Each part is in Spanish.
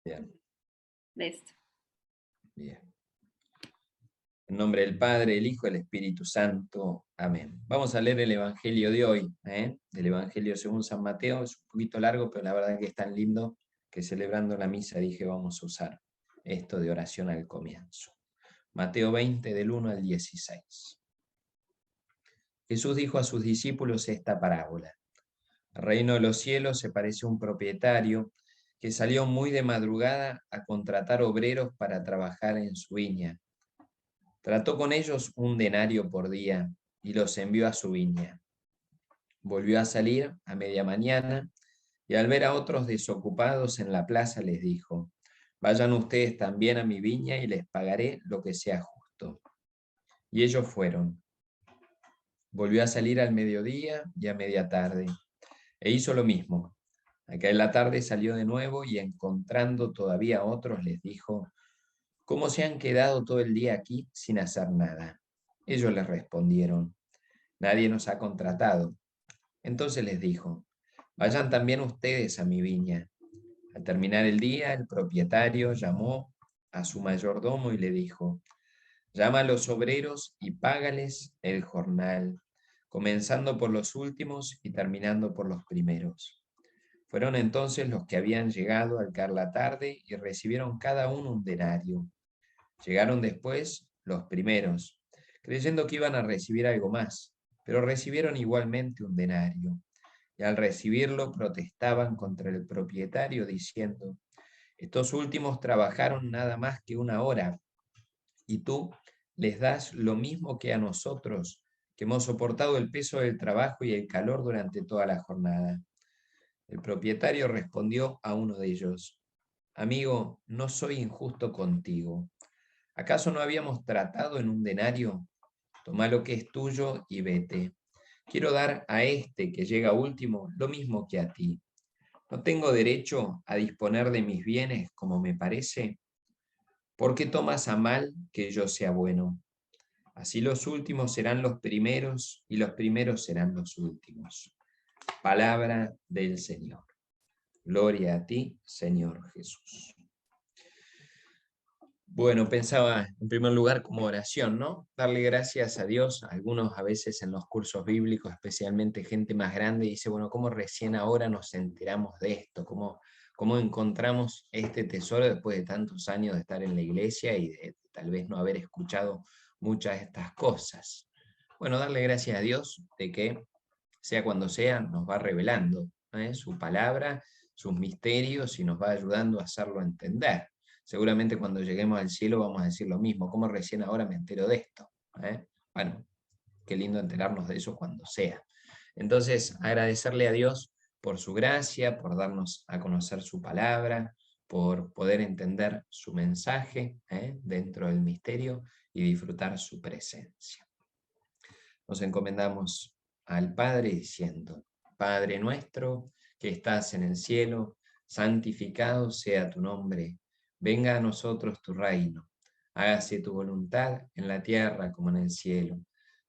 Bien, Listo. bien. En nombre del Padre, el Hijo y el Espíritu Santo. Amén. Vamos a leer el Evangelio de hoy, del Evangelio según San Mateo. Es un poquito largo, pero la verdad que es tan lindo que celebrando la misa dije vamos a usar esto de oración al comienzo. Mateo 20, del 1 al 16. Jesús dijo a sus discípulos esta parábola. El reino de los cielos se parece a un propietario que salió muy de madrugada a contratar obreros para trabajar en su viña. Trató con ellos un denario por día y los envió a su viña. Volvió a salir a media mañana y al ver a otros desocupados en la plaza les dijo, vayan ustedes también a mi viña y les pagaré lo que sea justo. Y ellos fueron. Volvió a salir al mediodía y a media tarde e hizo lo mismo. Al caer la tarde salió de nuevo y encontrando todavía a otros les dijo, ¿cómo se han quedado todo el día aquí sin hacer nada? Ellos les respondieron, nadie nos ha contratado. Entonces les dijo, vayan también ustedes a mi viña. Al terminar el día, el propietario llamó a su mayordomo y le dijo, llama a los obreros y págales el jornal, comenzando por los últimos y terminando por los primeros. Fueron entonces los que habían llegado al caer la tarde y recibieron cada uno un denario. Llegaron después los primeros, creyendo que iban a recibir algo más, pero recibieron igualmente un denario. Y al recibirlo protestaban contra el propietario diciendo, estos últimos trabajaron nada más que una hora, y tú les das lo mismo que a nosotros, que hemos soportado el peso del trabajo y el calor durante toda la jornada. El propietario respondió a uno de ellos, amigo, no soy injusto contigo. ¿Acaso no habíamos tratado en un denario? Toma lo que es tuyo y vete. Quiero dar a este que llega último lo mismo que a ti. ¿No tengo derecho a disponer de mis bienes como me parece? ¿Por qué tomas a mal que yo sea bueno? Así los últimos serán los primeros y los primeros serán los últimos. Palabra del Señor. Gloria a ti, Señor Jesús. Bueno, pensaba en primer lugar como oración, ¿no? Darle gracias a Dios. Algunos a veces en los cursos bíblicos, especialmente gente más grande, dice, bueno, ¿cómo recién ahora nos enteramos de esto? ¿Cómo encontramos este tesoro después de tantos años de estar en la iglesia y de tal vez no haber escuchado muchas de estas cosas? Bueno, darle gracias a Dios de que, sea cuando sea, nos va revelando su palabra, sus misterios y nos va ayudando a hacerlo entender. Seguramente cuando lleguemos al cielo vamos a decir lo mismo, ¿cómo recién ahora me entero de esto? Bueno, qué lindo enterarnos de eso cuando sea. Entonces, agradecerle a Dios por su gracia, por darnos a conocer su palabra, por poder entender su mensaje dentro del misterio y disfrutar su presencia. Nos encomendamos al Padre diciendo, Padre nuestro que estás en el cielo, santificado sea tu nombre, venga a nosotros tu reino, hágase tu voluntad en la tierra como en el cielo.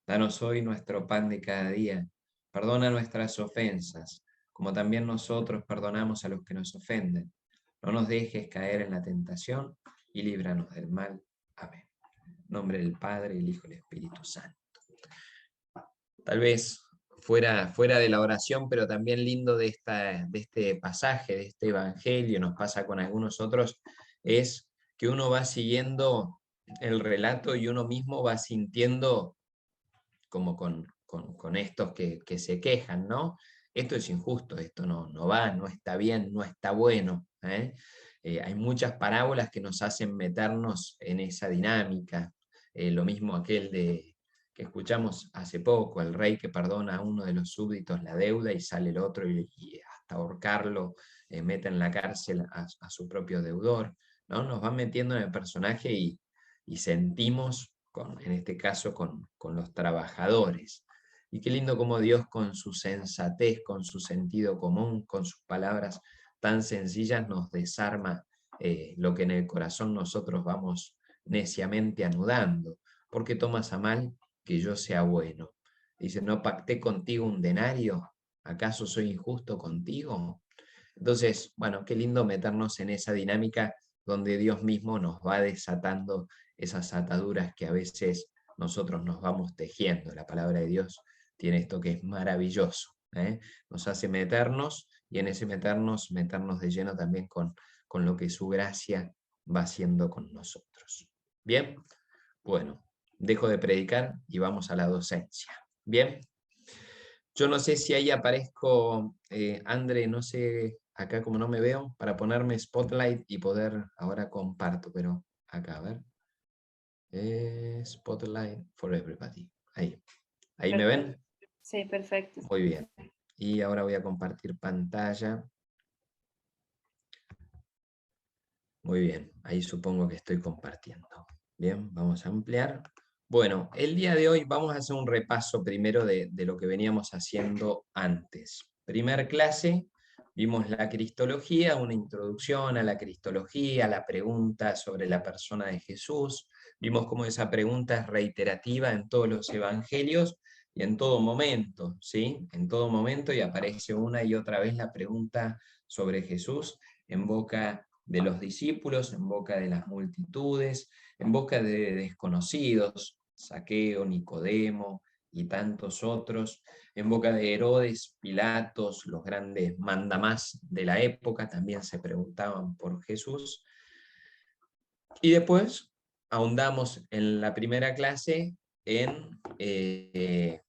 Danos hoy nuestro pan de cada día, perdona nuestras ofensas, como también nosotros perdonamos a los que nos ofenden. No nos dejes caer en la tentación y líbranos del mal. Amén. En nombre del Padre, el Hijo y el Espíritu Santo. Tal vez fuera de la oración, pero también lindo de este pasaje, de este evangelio, nos pasa con algunos otros, es que uno va siguiendo el relato y uno mismo va sintiendo como con estos que se quejan, ¿no? Esto es injusto, esto no va, no está bien, no está bueno. Hay muchas parábolas que nos hacen meternos en esa dinámica. Lo mismo aquel que escuchamos hace poco, el rey que perdona a uno de los súbditos la deuda y sale el otro y hasta ahorcarlo, mete en la cárcel a su propio deudor, ¿no? Nos van metiendo en el personaje y sentimos, en este caso, con los trabajadores. Y qué lindo como Dios con su sensatez, con su sentido común, con sus palabras tan sencillas nos desarma lo que en el corazón nosotros vamos neciamente anudando. ¿Por qué tomas a mal que yo sea bueno? Dice, ¿no pacté contigo un denario? ¿Acaso soy injusto contigo? Entonces, bueno, qué lindo meternos en esa dinámica donde Dios mismo nos va desatando esas ataduras que a veces nosotros nos vamos tejiendo. La palabra de Dios tiene esto que es maravilloso, ¿eh? Nos hace meternos y en ese meternos de lleno también con lo que su gracia va haciendo con nosotros. Bien, bueno, dejo de predicar y vamos a la docencia. Bien. Yo no sé si ahí aparezco, André, no sé, acá como no me veo, para ponerme spotlight y poder, ahora comparto, pero acá, a ver. Spotlight for everybody. Ahí. ¿Ahí me Perfecto. ven? Sí, perfecto. Muy bien. Y ahora voy a compartir pantalla. Muy bien, ahí supongo que estoy compartiendo. Bien, vamos a ampliar. Bueno, el día de hoy vamos a hacer un repaso primero de lo que veníamos haciendo antes. Primer clase, vimos la cristología, una introducción a la cristología, la pregunta sobre la persona de Jesús. Vimos cómo esa pregunta es reiterativa en todos los evangelios y en todo momento, ¿sí? En todo momento y aparece una y otra vez la pregunta sobre Jesús en boca de los discípulos, en boca de las multitudes, en boca de desconocidos, Zaqueo, Nicodemo y tantos otros, en boca de Herodes, Pilatos, los grandes mandamás de la época, también se preguntaban por Jesús. Y después ahondamos en la primera clase en el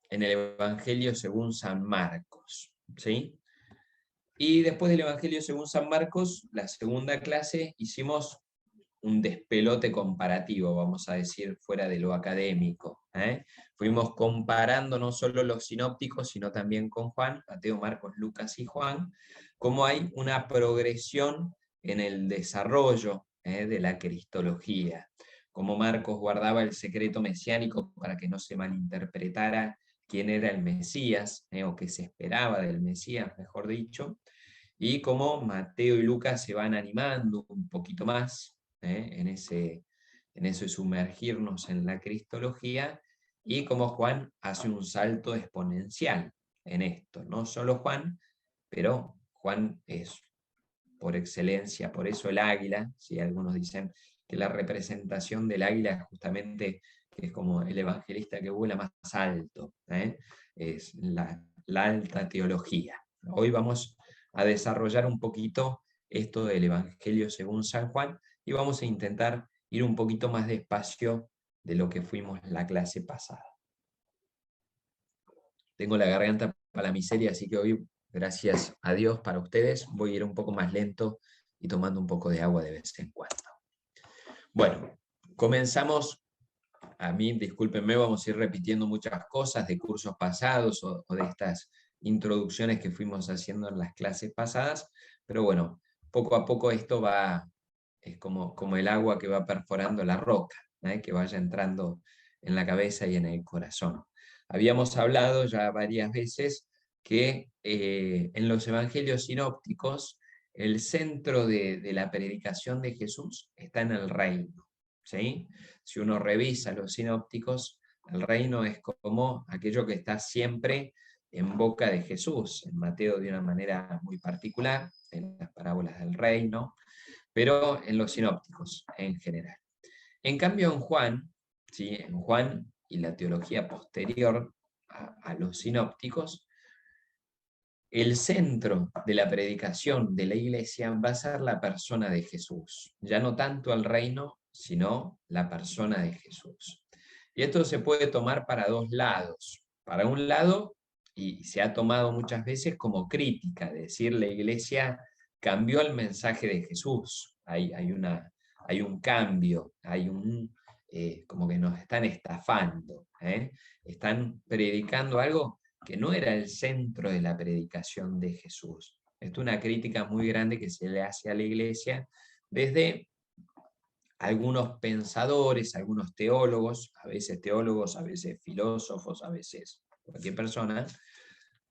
Evangelio según San Marcos, ¿sí? Y después del Evangelio según San Marcos, la segunda clase, hicimos un despelote comparativo, vamos a decir, fuera de lo académico. Fuimos comparando no solo los sinópticos, sino también con Juan, Mateo, Marcos, Lucas y Juan, cómo hay una progresión en el desarrollo de la cristología, cómo Marcos guardaba el secreto mesiánico para que no se malinterpretara quién era el Mesías, o qué se esperaba del Mesías, mejor dicho, y cómo Mateo y Lucas se van animando un poquito más en eso de sumergirnos en la cristología, y cómo Juan hace un salto exponencial en esto. No solo Juan, pero Juan es por excelencia, por eso el águila, ¿sí? Algunos dicen que la representación del águila es justamente que es como el evangelista que vuela más alto, es la alta teología. Hoy vamos a desarrollar un poquito esto del Evangelio según San Juan y vamos a intentar ir un poquito más despacio de lo que fuimos la clase pasada. Tengo la garganta para la miseria, así que hoy, gracias a Dios para ustedes, voy a ir un poco más lento y tomando un poco de agua de vez en cuando. Bueno, comenzamos. A mí, discúlpenme, vamos a ir repitiendo muchas cosas de cursos pasados o de estas introducciones que fuimos haciendo en las clases pasadas, pero bueno, poco a poco esto es como el agua que va perforando la roca, que vaya entrando en la cabeza y en el corazón. Habíamos hablado ya varias veces que en los evangelios sinópticos el centro de la predicación de Jesús está en el reino, ¿sí? Si uno revisa los sinópticos, el reino es como aquello que está siempre en boca de Jesús, en Mateo de una manera muy particular, en las parábolas del reino, pero en los sinópticos en general. En cambio en Juan, ¿sí? En Juan y la teología posterior a los sinópticos, el centro de la predicación de la iglesia va a ser la persona de Jesús, ya no tanto el reino, sino la persona de Jesús. Y esto se puede tomar para dos lados. Para un lado, y se ha tomado muchas veces como crítica, decir la iglesia cambió el mensaje de Jesús, hay un cambio, como que nos están estafando, están predicando algo que no era el centro de la predicación de Jesús. Esto es una crítica muy grande que se le hace a la iglesia desde algunos pensadores, algunos teólogos, a veces filósofos, a veces cualquier persona,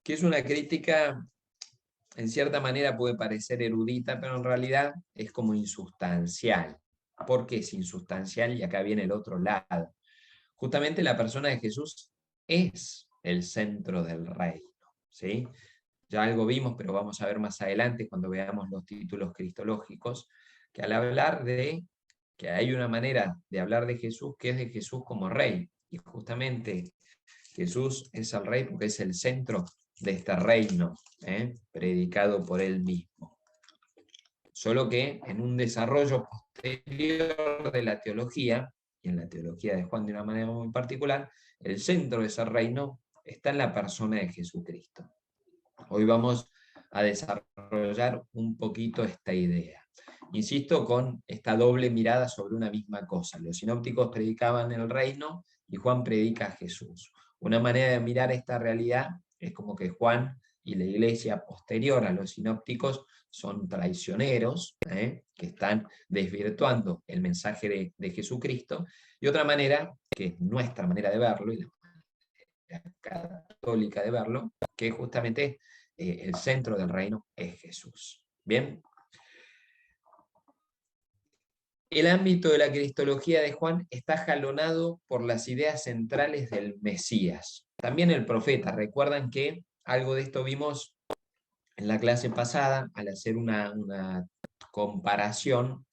que es una crítica, en cierta manera puede parecer erudita, pero en realidad es como insustancial. ¿Por qué es insustancial? Y acá viene el otro lado. Justamente la persona de Jesús es el centro del reino, ¿sí? ya algo vimos, pero vamos a ver más adelante cuando veamos los títulos cristológicos, que al hablar de que hay una manera de hablar de Jesús que es de Jesús como rey, y justamente Jesús es el rey porque es el centro de este reino, predicado por él mismo. Solo que en un desarrollo posterior de la teología, y en la teología de Juan de una manera muy particular, el centro de ese reino está en la persona de Jesucristo. Hoy vamos a desarrollar un poquito esta idea. Insisto, con esta doble mirada sobre una misma cosa. Los sinópticos predicaban el reino y Juan predica a Jesús. Una manera de mirar esta realidad es como que Juan y la iglesia posterior a los sinópticos son traicioneros, que están desvirtuando el mensaje de Jesucristo. Y otra manera, que es nuestra manera de verlo, y la manera católica de verlo, que justamente el centro del reino es Jesús. Bien. El ámbito de la cristología de Juan está jalonado por las ideas centrales del Mesías. También el profeta. Recuerdan que algo de esto vimos en la clase pasada, al hacer una comparación.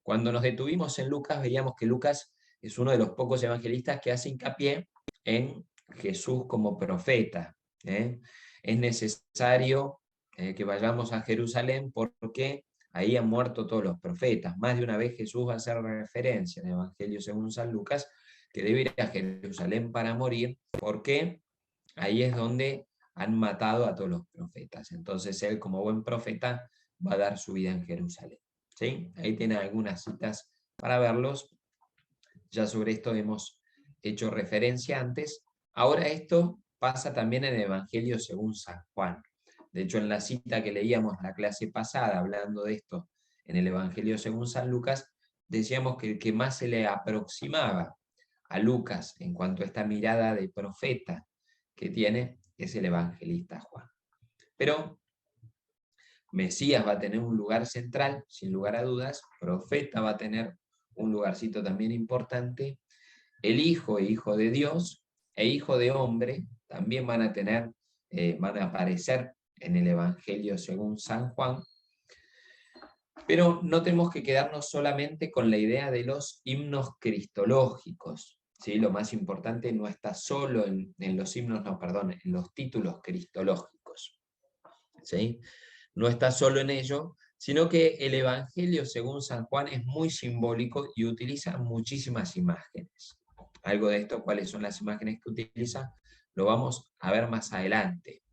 Cuando nos detuvimos en Lucas, veíamos que Lucas es uno de los pocos evangelistas que hace hincapié en Jesús como profeta. Es necesario que vayamos a Jerusalén porque ahí han muerto todos los profetas. Más de una vez Jesús va a hacer referencia en el Evangelio según San Lucas que debe ir a Jerusalén para morir porque ahí es donde han matado a todos los profetas. Entonces él, como buen profeta, va a dar su vida en Jerusalén. ¿Sí? Ahí tienen algunas citas para verlos. Ya sobre esto hemos hecho referencia antes. Ahora esto pasa también en el Evangelio según San Juan. De hecho, en la cita que leíamos la clase pasada, hablando de esto, en el Evangelio según San Lucas, decíamos que el que más se le aproximaba a Lucas en cuanto a esta mirada de profeta que tiene es el evangelista Juan. Pero Mesías va a tener un lugar central, sin lugar a dudas, profeta va a tener un lugarcito también importante, el Hijo e Hijo de Dios e Hijo de Hombre también van a tener, van a aparecer en el Evangelio según San Juan, pero no tenemos que quedarnos solamente con la idea de los himnos cristológicos. ¿Sí? Lo más importante no está solo en los himnos, no, perdón, en los títulos cristológicos. ¿Sí? No está solo en ello, sino que el Evangelio según San Juan es muy simbólico y utiliza muchísimas imágenes. Algo de esto, cuáles son las imágenes que utiliza, lo vamos a ver más adelante.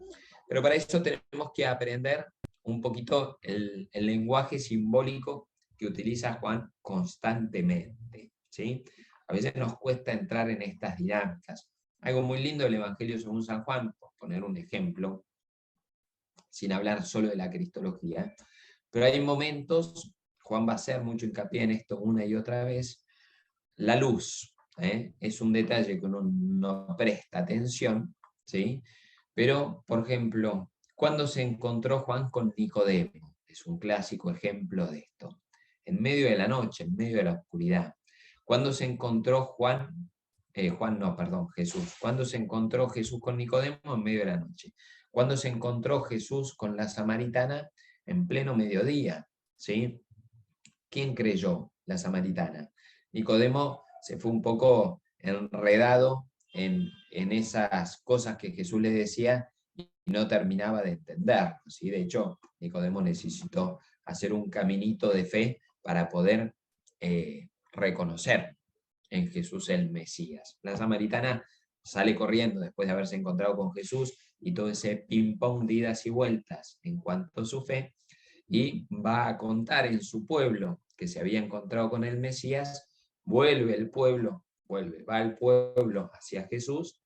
Pero para eso tenemos que aprender un poquito el lenguaje simbólico que utiliza Juan constantemente. ¿Sí? A veces nos cuesta entrar en estas dinámicas. Algo muy lindo del Evangelio según San Juan, por poner un ejemplo, sin hablar solo de la cristología, pero hay momentos, Juan va a hacer mucho hincapié en esto una y otra vez, la luz, es un detalle que uno no presta atención, ¿sí? Pero, por ejemplo, cuando se encontró Juan con Nicodemo, es un clásico ejemplo de esto, en medio de la noche, en medio de la oscuridad. Cuando se encontró Jesús. Cuando se encontró Jesús con Nicodemo en medio de la noche. Cuando se encontró Jesús con la samaritana en pleno mediodía, ¿sí? ¿Quién creyó? La samaritana. Nicodemo se fue un poco enredado en esas cosas que Jesús le decía y no terminaba de entender. ¿Sí? De hecho, Nicodemo necesitó hacer un caminito de fe para poder reconocer en Jesús el Mesías. La samaritana sale corriendo después de haberse encontrado con Jesús y todo ese ping-pong de idas y vueltas en cuanto a su fe, y va a contar en su pueblo que se había encontrado con el Mesías, va el pueblo hacia Jesús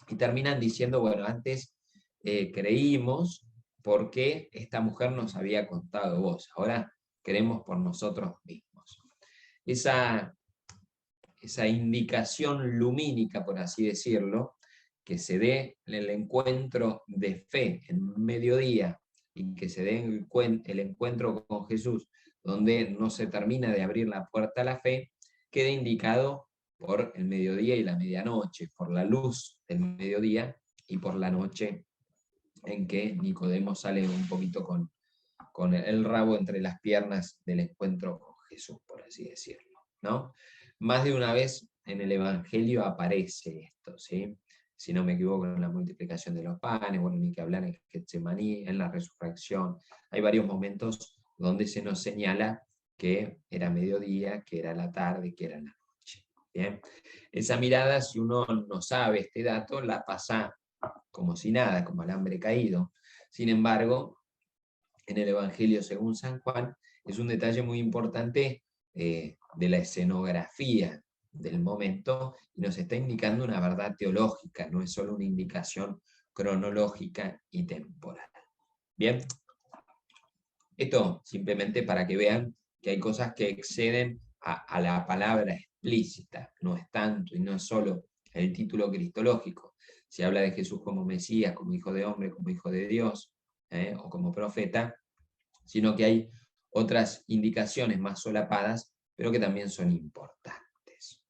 y terminan diciendo, bueno, antes creímos porque esta mujer nos había contado vos, ahora creemos por nosotros mismos. Esa indicación lumínica, por así decirlo, que se dé el encuentro de fe en mediodía y que se dé el encuentro con Jesús, donde no se termina de abrir la puerta a la fe, queda indicado por el mediodía y la medianoche, por la luz del mediodía y por la noche en que Nicodemo sale un poquito con el rabo entre las piernas del encuentro con Jesús, por así decirlo, ¿no? Más de una vez en el Evangelio aparece esto, ¿sí? Si no me equivoco, en la multiplicación de los panes, bueno, ni que hablar en Getsemaní, en la resurrección. Hay varios momentos donde se nos señala que era mediodía, que era la tarde, que era la noche. ¿Bien? Esa mirada, si uno no sabe este dato, la pasa como si nada, como alambre caído. Sin embargo, en el Evangelio según San Juan, es un detalle muy importante de la escenografía del momento y nos está indicando una verdad teológica, no es solo una indicación cronológica y temporal. Bien, esto simplemente para que vean que hay cosas que exceden a la palabra explícita, no es tanto y no es solo el título cristológico. Se habla de Jesús como Mesías, como Hijo de Hombre, como Hijo de Dios, o como profeta, sino que hay otras indicaciones más solapadas, pero que también son importantes.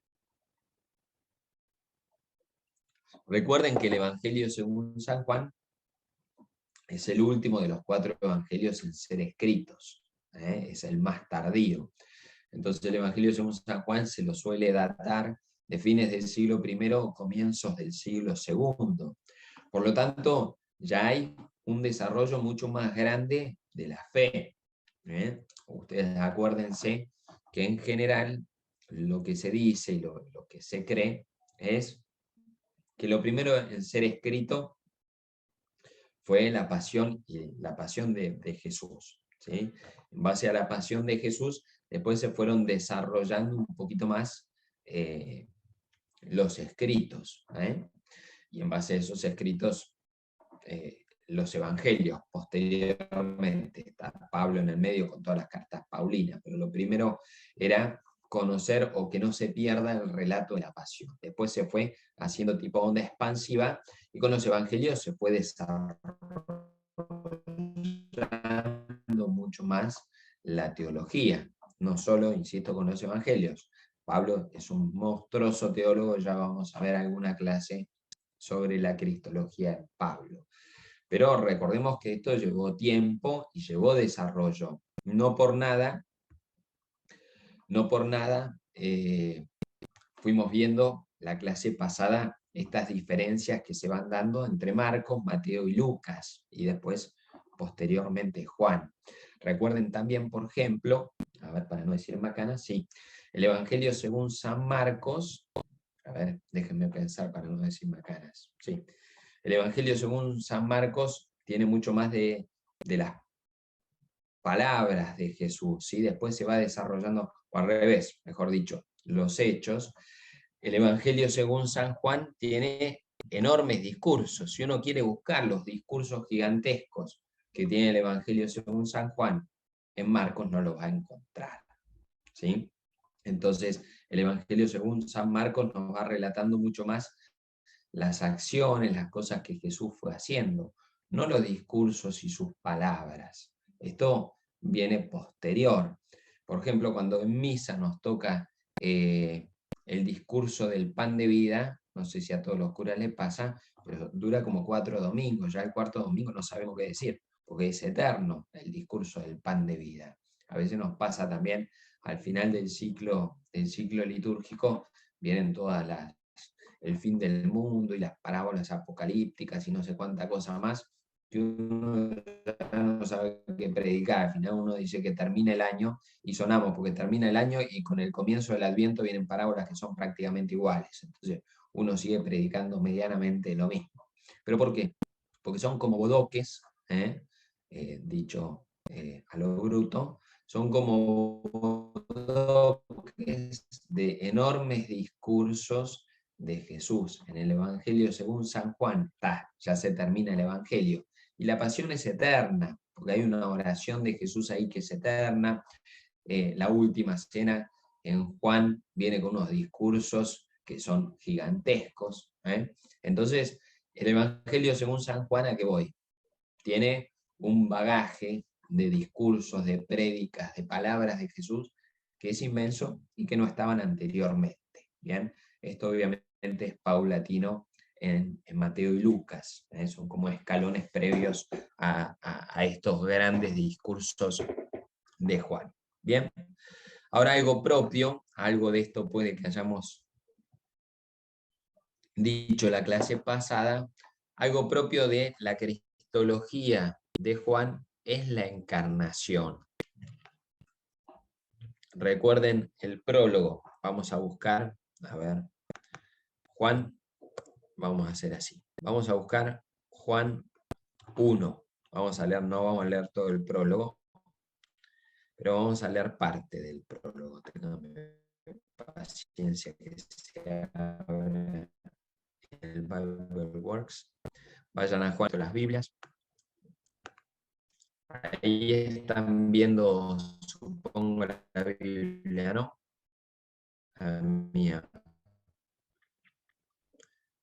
Recuerden que el Evangelio según San Juan es el último de los 4 evangelios en ser escritos, es el más tardío. Entonces el Evangelio según San Juan se lo suele datar de fines del siglo I o comienzos del siglo II. Por lo tanto, ya hay un desarrollo mucho más grande de la fe. Ustedes acuérdense que en general lo que se dice y lo que se cree es que lo primero en ser escrito fue la pasión de Jesús. ¿Sí? En base a la pasión de Jesús, después se fueron desarrollando un poquito más los escritos. Y en base a esos escritos, los evangelios posteriormente. Está Pablo en el medio con todas las cartas paulinas, pero lo primero era conocer o que no se pierda el relato de la pasión. Después se fue haciendo tipo onda expansiva y con los evangelios se fue desarrollando mucho más la teología, no solo, insisto, con los evangelios. Pablo es un monstruoso teólogo, ya vamos a ver alguna clase sobre la cristología de Pablo. Pero recordemos que esto llevó tiempo y llevó desarrollo. No por nada fuimos viendo la clase pasada estas diferencias que se van dando entre Marcos, Mateo y Lucas, y después, posteriormente, Juan. Recuerden también, por ejemplo, a ver, para no decir macanas, sí, el Evangelio según San Marcos, a ver, déjenme pensar para no decir macanas, sí. El Evangelio según San Marcos tiene mucho más de las palabras de Jesús, ¿sí? Después se va desarrollando, o al revés, mejor dicho, los hechos. El Evangelio según San Juan tiene enormes discursos. Si uno quiere buscar los discursos gigantescos que tiene el Evangelio según San Juan, en Marcos no los va a encontrar, ¿sí? Entonces, el Evangelio según San Marcos nos va relatando mucho más las acciones, las cosas que Jesús fue haciendo, no los discursos y sus palabras. Esto viene posterior. Por ejemplo, cuando en misa nos toca el discurso del pan de vida, no sé si a todos los curas les pasa, pero dura como 4 domingos, ya el 4.º domingo no sabemos qué decir, porque es eterno el discurso del pan de vida. A veces nos pasa también al final del ciclo litúrgico, vienen todas el fin del mundo y las parábolas apocalípticas y no sé cuánta cosa más, que uno no sabe qué predicar. Al final uno dice que termina el año y sonamos porque termina el año y con el comienzo del Adviento vienen parábolas que son prácticamente iguales. Entonces uno sigue predicando medianamente lo mismo. ¿Pero por qué? Porque son como bodoques, dicho a lo bruto, son como bodoques de enormes discursos de Jesús. En el Evangelio según San Juan, ya se termina el Evangelio. Y la pasión es eterna, porque hay una oración de Jesús ahí que es eterna. La última cena en Juan viene con unos discursos que son gigantescos. Entonces, el Evangelio según San Juan, ¿a qué voy? Tiene un bagaje de discursos, de prédicas, de palabras de Jesús que es inmenso y que no estaban anteriormente. ¿Bien? Esto obviamente es paulatino en Mateo y Lucas. Son como escalones previos a estos grandes discursos de Juan. Bien, ahora algo propio, algo de esto puede que hayamos dicho la clase pasada, algo propio de la cristología de Juan es la encarnación. Recuerden el prólogo, vamos a buscar, a ver, Juan, vamos a hacer así, vamos a buscar Juan 1, vamos a leer, no vamos a leer todo el prólogo, pero vamos a leer parte del prólogo, tengan paciencia que se abra el Bible Works, vayan a Juan con las Biblias. Ahí están viendo, supongo, la Biblia, ¿no? La mía.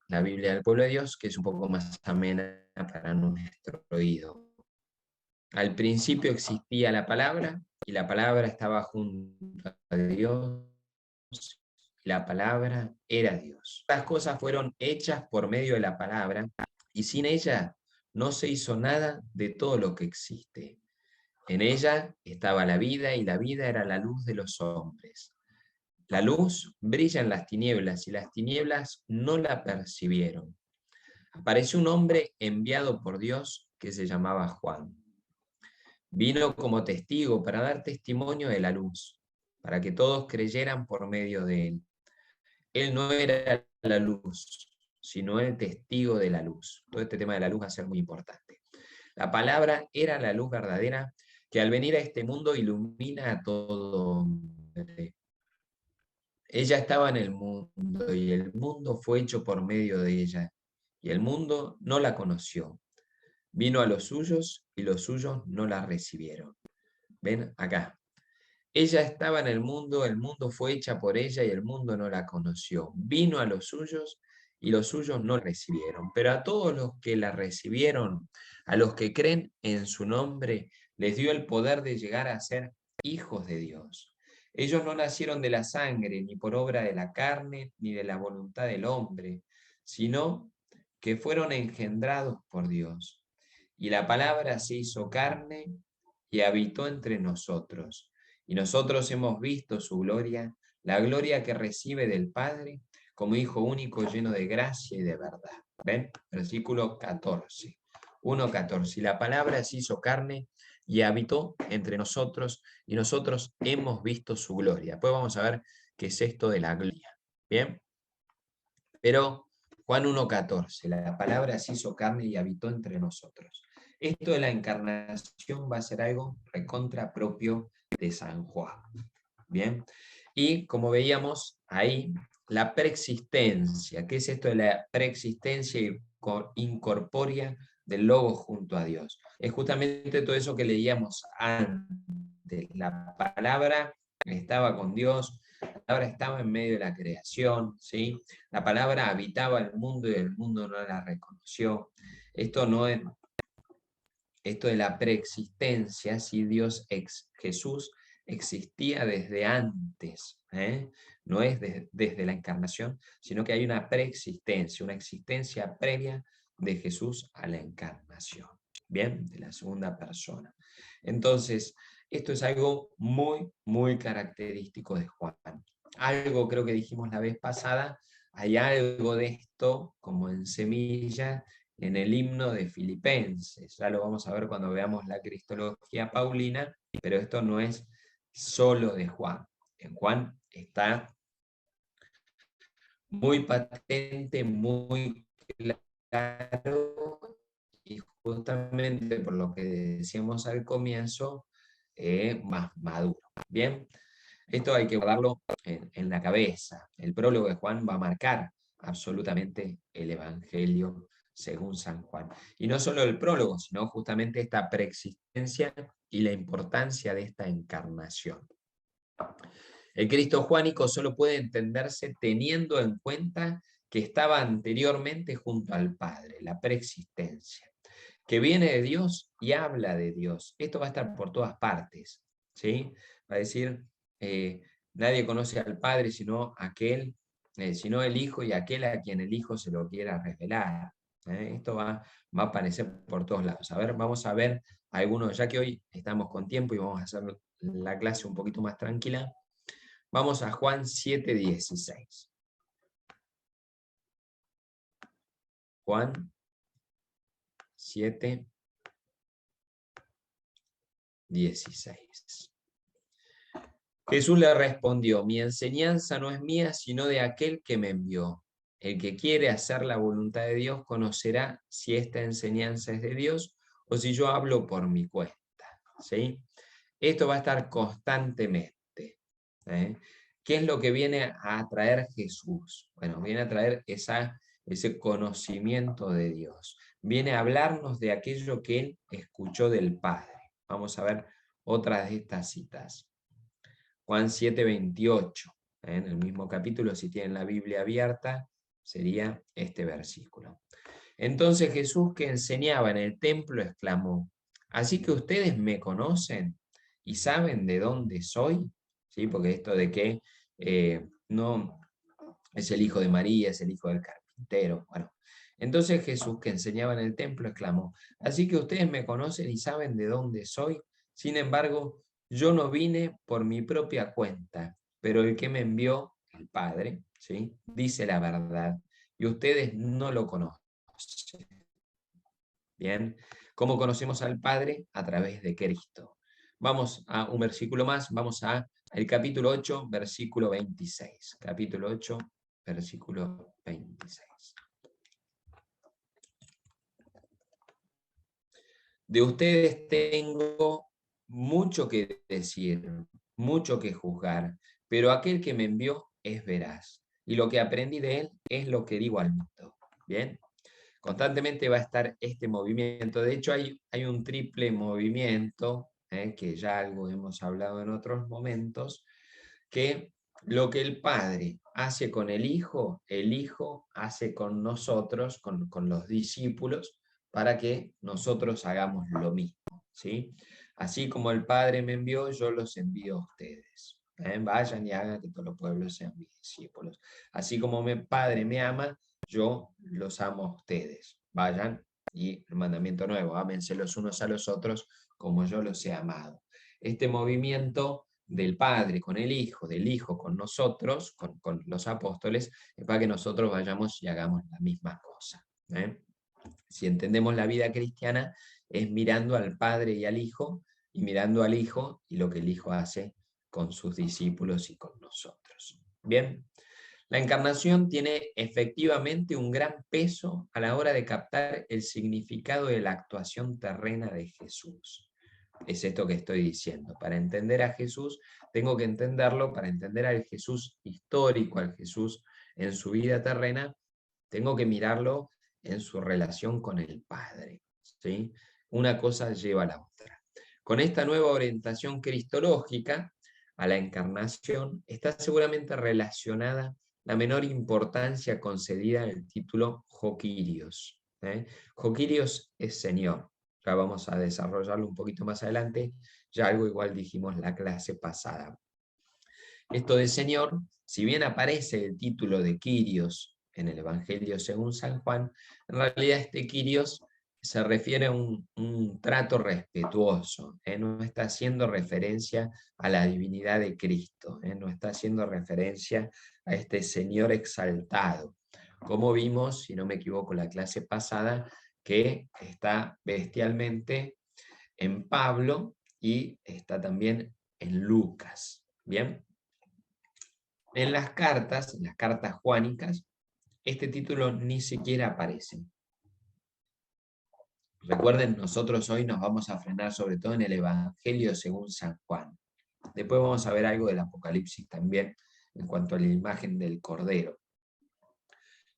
La Biblia del pueblo de Dios, que es un poco más amena para nuestro oído. Al principio existía la palabra, y la palabra estaba junto a Dios, y la palabra era Dios. Las cosas fueron hechas por medio de la palabra, y sin ella no se hizo nada de todo lo que existe. En ella estaba la vida, y la vida era la luz de los hombres. La luz brilla en las tinieblas, y las tinieblas no la percibieron. Apareció un hombre enviado por Dios que se llamaba Juan. Vino como testigo para dar testimonio de la luz, para que todos creyeran por medio de él. Él no era la luz, sino el testigo de la luz. Todo este tema de la luz va a ser muy importante. La palabra era la luz verdadera que al venir a este mundo ilumina a todo hombre. Ella estaba en el mundo y el mundo fue hecho por medio de ella, y el mundo no la conoció. Vino a los suyos y los suyos no la recibieron. ¿Ven acá? Ella estaba en el mundo fue hecha por ella y el mundo no la conoció. Vino a los suyos y los suyos no la recibieron. Pero a todos los que la recibieron, a los que creen en su nombre, les dio el poder de llegar a ser hijos de Dios. Ellos no nacieron de la sangre, ni por obra de la carne, ni de la voluntad del hombre, sino que fueron engendrados por Dios. Y la palabra se hizo carne y habitó entre nosotros. Y nosotros hemos visto su gloria, la gloria que recibe del Padre, como Hijo único lleno de gracia y de verdad. ¿Ven? Versículo 14. 1:14. Y la palabra se hizo carne y habitó entre nosotros, y nosotros hemos visto su gloria. Después vamos a ver qué es esto de la gloria. ¿Bien? Pero Juan 1:14, la palabra se hizo carne y habitó entre nosotros. Esto de la encarnación va a ser algo recontra propio de San Juan. Bien, y como veíamos ahí, la preexistencia. ¿Qué es esto de la preexistencia incorpórea del Logos junto a Dios? Es justamente todo eso que leíamos antes. La palabra estaba con Dios, la palabra estaba en medio de la creación, ¿sí? La palabra habitaba el mundo y el mundo no la reconoció. Esto no es, esto de la preexistencia, si Dios Jesús existía desde antes, no es desde la encarnación, sino que hay una preexistencia, una existencia previa de Jesús a la encarnación, bien, de la segunda persona. Entonces, esto es algo muy, muy característico de Juan. Algo creo que dijimos la vez pasada, hay algo de esto como en semilla en el himno de Filipenses. Ya lo vamos a ver cuando veamos la cristología paulina, pero esto no es solo de Juan. En Juan está muy patente, muy claro, y justamente por lo que decíamos al comienzo, más maduro. Bien, esto hay que guardarlo en la cabeza. El prólogo de Juan va a marcar absolutamente el Evangelio según San Juan. Y no solo el prólogo, sino justamente esta preexistencia y la importancia de esta encarnación. El Cristo juánico solo puede entenderse teniendo en cuenta que estaba anteriormente junto al Padre, la preexistencia, que viene de Dios y habla de Dios. Esto va a estar por todas partes, ¿sí? Va a decir, nadie conoce al Padre sino aquel sino el Hijo y aquel a quien el Hijo se lo quiera revelar. Esto va a aparecer por todos lados. A ver, vamos a ver algunos, ya que hoy estamos con tiempo y vamos a hacer la clase un poquito más tranquila. Vamos a Juan 7:16. Juan 7:16. Jesús le respondió: mi enseñanza no es mía, sino de aquel que me envió. El que quiere hacer la voluntad de Dios conocerá si esta enseñanza es de Dios o si yo hablo por mi cuenta. ¿Sí? Esto va a estar constantemente. ¿Qué es lo que viene a traer Jesús? Bueno, viene a traer ese conocimiento de Dios. Viene a hablarnos de aquello que él escuchó del Padre. Vamos a ver otras de estas citas. Juan 7:28, en el mismo capítulo, si tienen la Biblia abierta, sería este versículo. Entonces Jesús, que enseñaba en el templo, exclamó: así que ustedes me conocen y saben de dónde soy, ¿sí? Porque esto de que no es el hijo de María, es el hijo del carpintero. Bueno, entonces Jesús, que enseñaba en el templo, exclamó: así que ustedes me conocen y saben de dónde soy. Sin embargo, yo no vine por mi propia cuenta, pero el que me envió, el Padre, ¿sí?, dice la verdad, y ustedes no lo conocen. Bien, ¿cómo conocemos al Padre? A través de Cristo. Vamos a un versículo más, vamos al capítulo 8, versículo 26. Capítulo 8, versículo 26. De ustedes tengo mucho que decir, mucho que juzgar, pero aquel que me envió es veraz, y lo que aprendí de él es lo que digo al mundo. Bien, constantemente va a estar este movimiento. De hecho, hay un triple movimiento, que ya algo hemos hablado en otros momentos, que lo que el Padre hace con el Hijo hace con nosotros, con los discípulos, para que nosotros hagamos lo mismo, ¿sí? Así como el Padre me envió, yo los envío a ustedes. Vayan y hagan que todos los pueblos sean mis discípulos. Así como mi Padre me ama, yo los amo a ustedes. Vayan, y el mandamiento nuevo, ámense los unos a los otros como yo los he amado. Este movimiento del Padre con el Hijo, del Hijo con nosotros, con los apóstoles, es para que nosotros vayamos y hagamos la misma cosa. Si entendemos la vida cristiana, es mirando al Padre y al Hijo, y mirando al Hijo y lo que el Hijo hace con sus discípulos y con nosotros. Bien, la encarnación tiene efectivamente un gran peso a la hora de captar el significado de la actuación terrena de Jesús. Es esto que estoy diciendo. Para entender a Jesús, tengo que entenderlo, para entender al Jesús histórico, al Jesús en su vida terrena, tengo que mirarlo en su relación con el Padre, ¿sí? Una cosa lleva a la otra. Con esta nueva orientación cristológica a la encarnación, está seguramente relacionada la menor importancia concedida al título Jokirios. Jokirios es Señor. Ya vamos a desarrollarlo un poquito más adelante, ya algo igual dijimos la clase pasada. Esto de Señor, si bien aparece el título de Kyrios en el Evangelio según San Juan, en realidad este Kyrios se refiere a un trato respetuoso, no está haciendo referencia a la divinidad de Cristo, no está haciendo referencia a este Señor exaltado. Como vimos, si no me equivoco, la clase pasada, que está bestialmente en Pablo y está también en Lucas. ¿Bien? En las cartas juánicas, este título ni siquiera aparece. Recuerden, nosotros hoy nos vamos a frenar sobre todo en el Evangelio según San Juan. Después vamos a ver algo del Apocalipsis también en cuanto a la imagen del Cordero.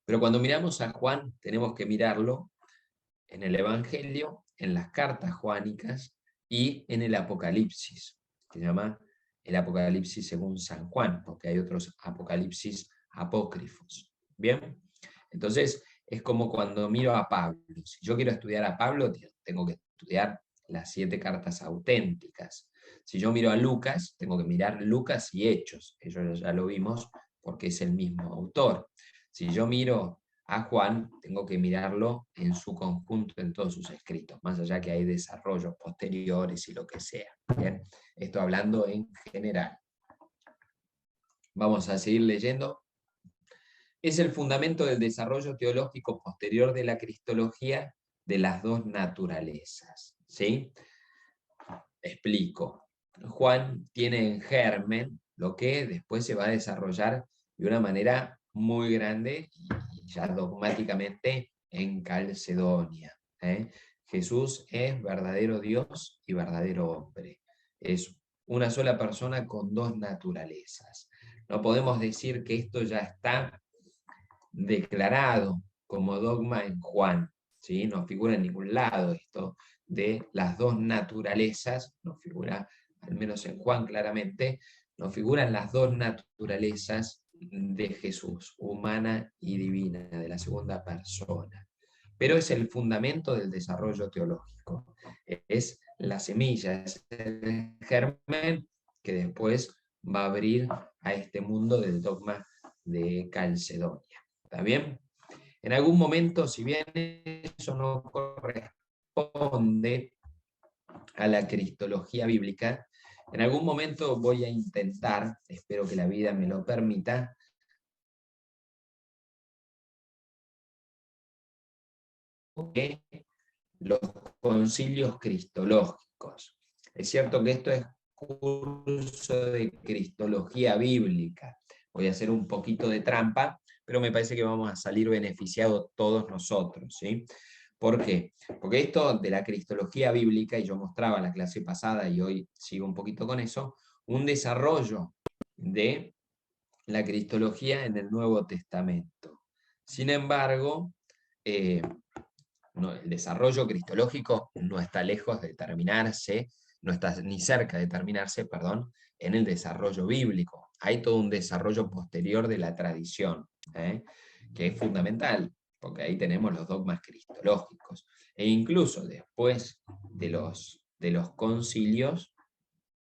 Pero cuando miramos a Juan, tenemos que mirarlo en el Evangelio, en las cartas juánicas y en el Apocalipsis, que se llama el Apocalipsis según San Juan, porque hay otros Apocalipsis apócrifos. ¿Bien? Entonces, es como cuando miro a Pablo. Si yo quiero estudiar a Pablo, tengo que estudiar las 7 cartas auténticas. Si yo miro a Lucas, tengo que mirar Lucas y Hechos. Ellos ya lo vimos porque es el mismo autor. Si yo miro a Juan, tengo que mirarlo en su conjunto, en todos sus escritos, más allá que hay desarrollos posteriores y lo que sea. ¿Bien? Esto hablando en general. Vamos a seguir leyendo. Es el fundamento del desarrollo teológico posterior de la cristología de las dos naturalezas. ¿Sí? Explico. Juan tiene en germen lo que después se va a desarrollar de una manera muy grande y ya dogmáticamente en Calcedonia. Jesús es verdadero Dios y verdadero hombre. Es una sola persona con dos naturalezas. No podemos decir que esto ya está declarado como dogma en Juan, ¿sí? No figura en ningún lado esto de las dos naturalezas, no figura, al menos en Juan claramente, no figuran las dos naturalezas de Jesús, humana y divina, de la segunda persona. Pero es el fundamento del desarrollo teológico, es la semilla, es el germen que después va a abrir a este mundo del dogma de Calcedonia. ¿Está bien? En algún momento, si bien eso no corresponde a la cristología bíblica, en algún momento voy a intentar, espero que la vida me lo permita, que los concilios cristológicos. Es cierto que esto es curso de cristología bíblica. Voy a hacer un poquito de trampa, pero me parece que vamos a salir beneficiados todos nosotros, ¿sí? ¿Por qué? Porque esto de la cristología bíblica, y yo mostraba la clase pasada y hoy sigo un poquito con eso, un desarrollo de la cristología en el Nuevo Testamento. Sin embargo, no, el desarrollo cristológico no está lejos de terminarse, no está ni cerca de terminarse, perdón, en el desarrollo bíblico. Hay todo un desarrollo posterior de la tradición, que es fundamental, porque ahí tenemos los dogmas cristológicos. E incluso después de los concilios,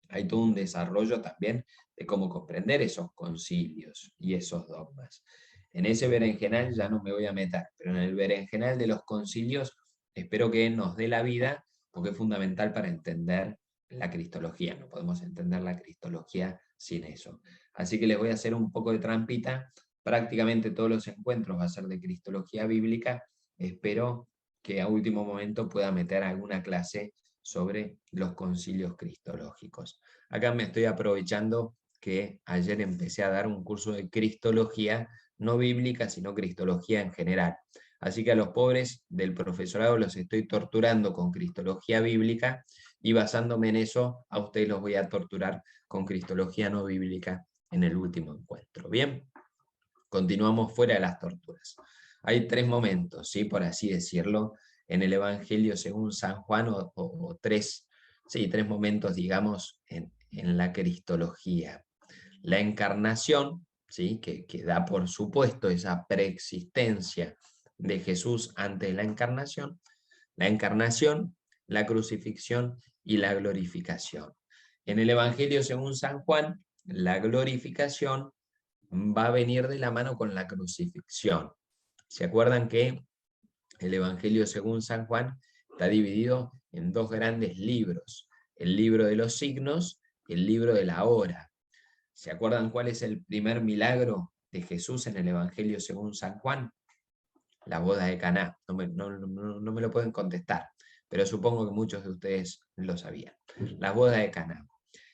hay todo un desarrollo también de cómo comprender esos concilios y esos dogmas. En ese berenjenal ya no me voy a meter, pero en el berenjenal de los concilios espero que nos dé la vida, porque es fundamental para entender la cristología. No podemos entender la cristología sin eso. Así que les voy a hacer un poco de trampita. Prácticamente todos los encuentros va a ser de cristología bíblica. Espero que a último momento pueda meter alguna clase sobre los concilios cristológicos. Acá me estoy aprovechando que ayer empecé a dar un curso de cristología, no bíblica, sino cristología en general. Así que a los pobres del profesorado los estoy torturando con cristología bíblica y basándome en eso, a ustedes los voy a torturar con cristología no bíblica en el último encuentro. ¿Bien? Continuamos fuera de las torturas. Hay tres momentos, ¿sí? Por así decirlo, en el Evangelio según San Juan, o tres momentos, digamos, en la cristología. La encarnación, ¿sí? que da por supuesto esa preexistencia de Jesús antes de la encarnación, la crucifixión y la glorificación. En el Evangelio según San Juan, la glorificación va a venir de la mano con la crucifixión. ¿Se acuerdan que el Evangelio según San Juan está dividido en dos grandes libros? El libro de los signos y el libro de la hora. ¿Se acuerdan cuál es el primer milagro de Jesús en el Evangelio según San Juan? La boda de Caná. No me lo pueden contestar, pero supongo que muchos de ustedes lo sabían. La boda de Caná.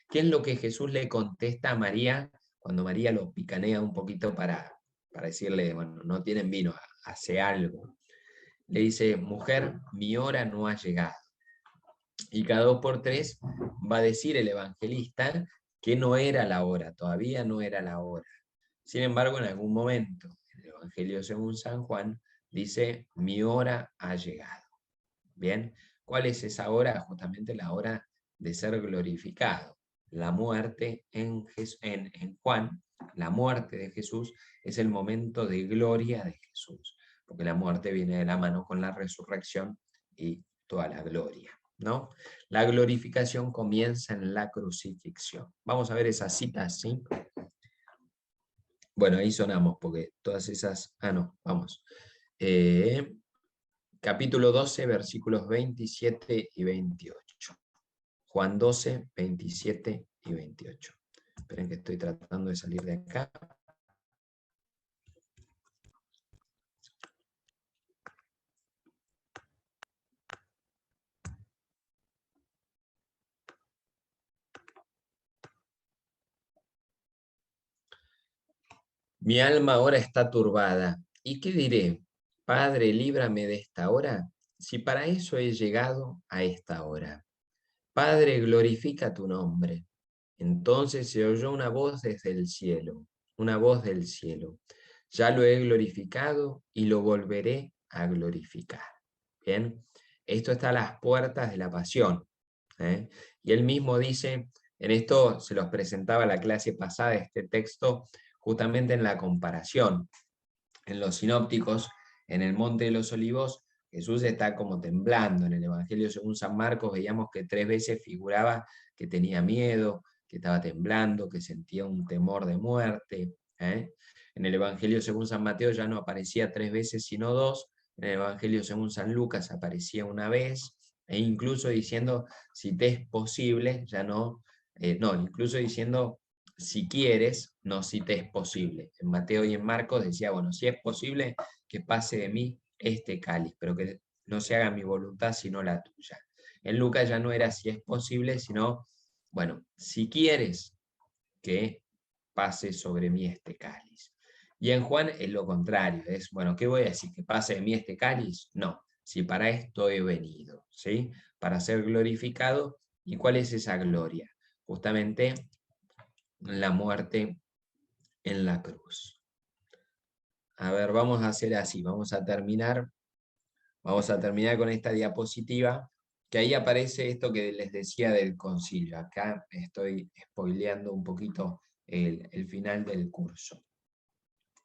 ¿Qué es lo que Jesús le contesta a María cuando María lo picanea un poquito para decirle, bueno, no tienen vino, hace algo? Le dice, mujer, mi hora no ha llegado. Y cada 2 por 3 va a decir el evangelista que no era la hora, todavía no era la hora. Sin embargo, en algún momento, en el Evangelio según San Juan, dice, mi hora ha llegado. Bien, ¿cuál es esa hora? Justamente la hora de ser glorificado. La muerte en Juan, la muerte de Jesús es el momento de gloria de Jesús, porque la muerte viene de la mano con la resurrección y toda la gloria, ¿no? La glorificación comienza en la crucifixión. Vamos a ver esa cita, ¿sí? Bueno, ahí sonamos, porque todas esas... Ah, no, vamos. Capítulo 12, versículos 27 y 28. Juan 12, 27 y 28. Esperen que estoy tratando de salir de acá. Mi alma ahora está turbada. ¿Y qué diré? Padre, líbrame de esta hora, si para eso he llegado a esta hora. Padre, glorifica tu nombre. Entonces se oyó una voz desde el cielo, una voz del cielo. Ya lo he glorificado y lo volveré a glorificar. Bien, esto está a las puertas de la pasión. Y él mismo dice, en esto se los presentaba la clase pasada, este texto, justamente en la comparación. En los sinópticos, en el Monte de los Olivos, Jesús está como temblando. En el Evangelio según San Marcos veíamos que 3 veces figuraba que tenía miedo, que estaba temblando, que sentía un temor de muerte. En el Evangelio según San Mateo ya no aparecía 3 veces, sino 2. En el Evangelio según San Lucas aparecía una vez, e incluso diciendo, si te es posible, ya no, incluso diciendo, si quieres, no si te es posible. En Mateo y en Marcos decía, bueno, si es posible, que pase de mí este cáliz, pero que no se haga mi voluntad sino la tuya. En Lucas ya no era si es posible, sino, bueno, si quieres que pase sobre mí este cáliz. Y en Juan es lo contrario, es, bueno, ¿qué voy a decir? ¿Que pase de mí este cáliz? No, si para esto he venido, ¿sí? Para ser glorificado. ¿Y cuál es esa gloria? Justamente la muerte en la cruz. A ver, vamos a hacer así, vamos a terminar con esta diapositiva, que ahí aparece esto que les decía del concilio. Acá estoy spoileando un poquito el final del curso.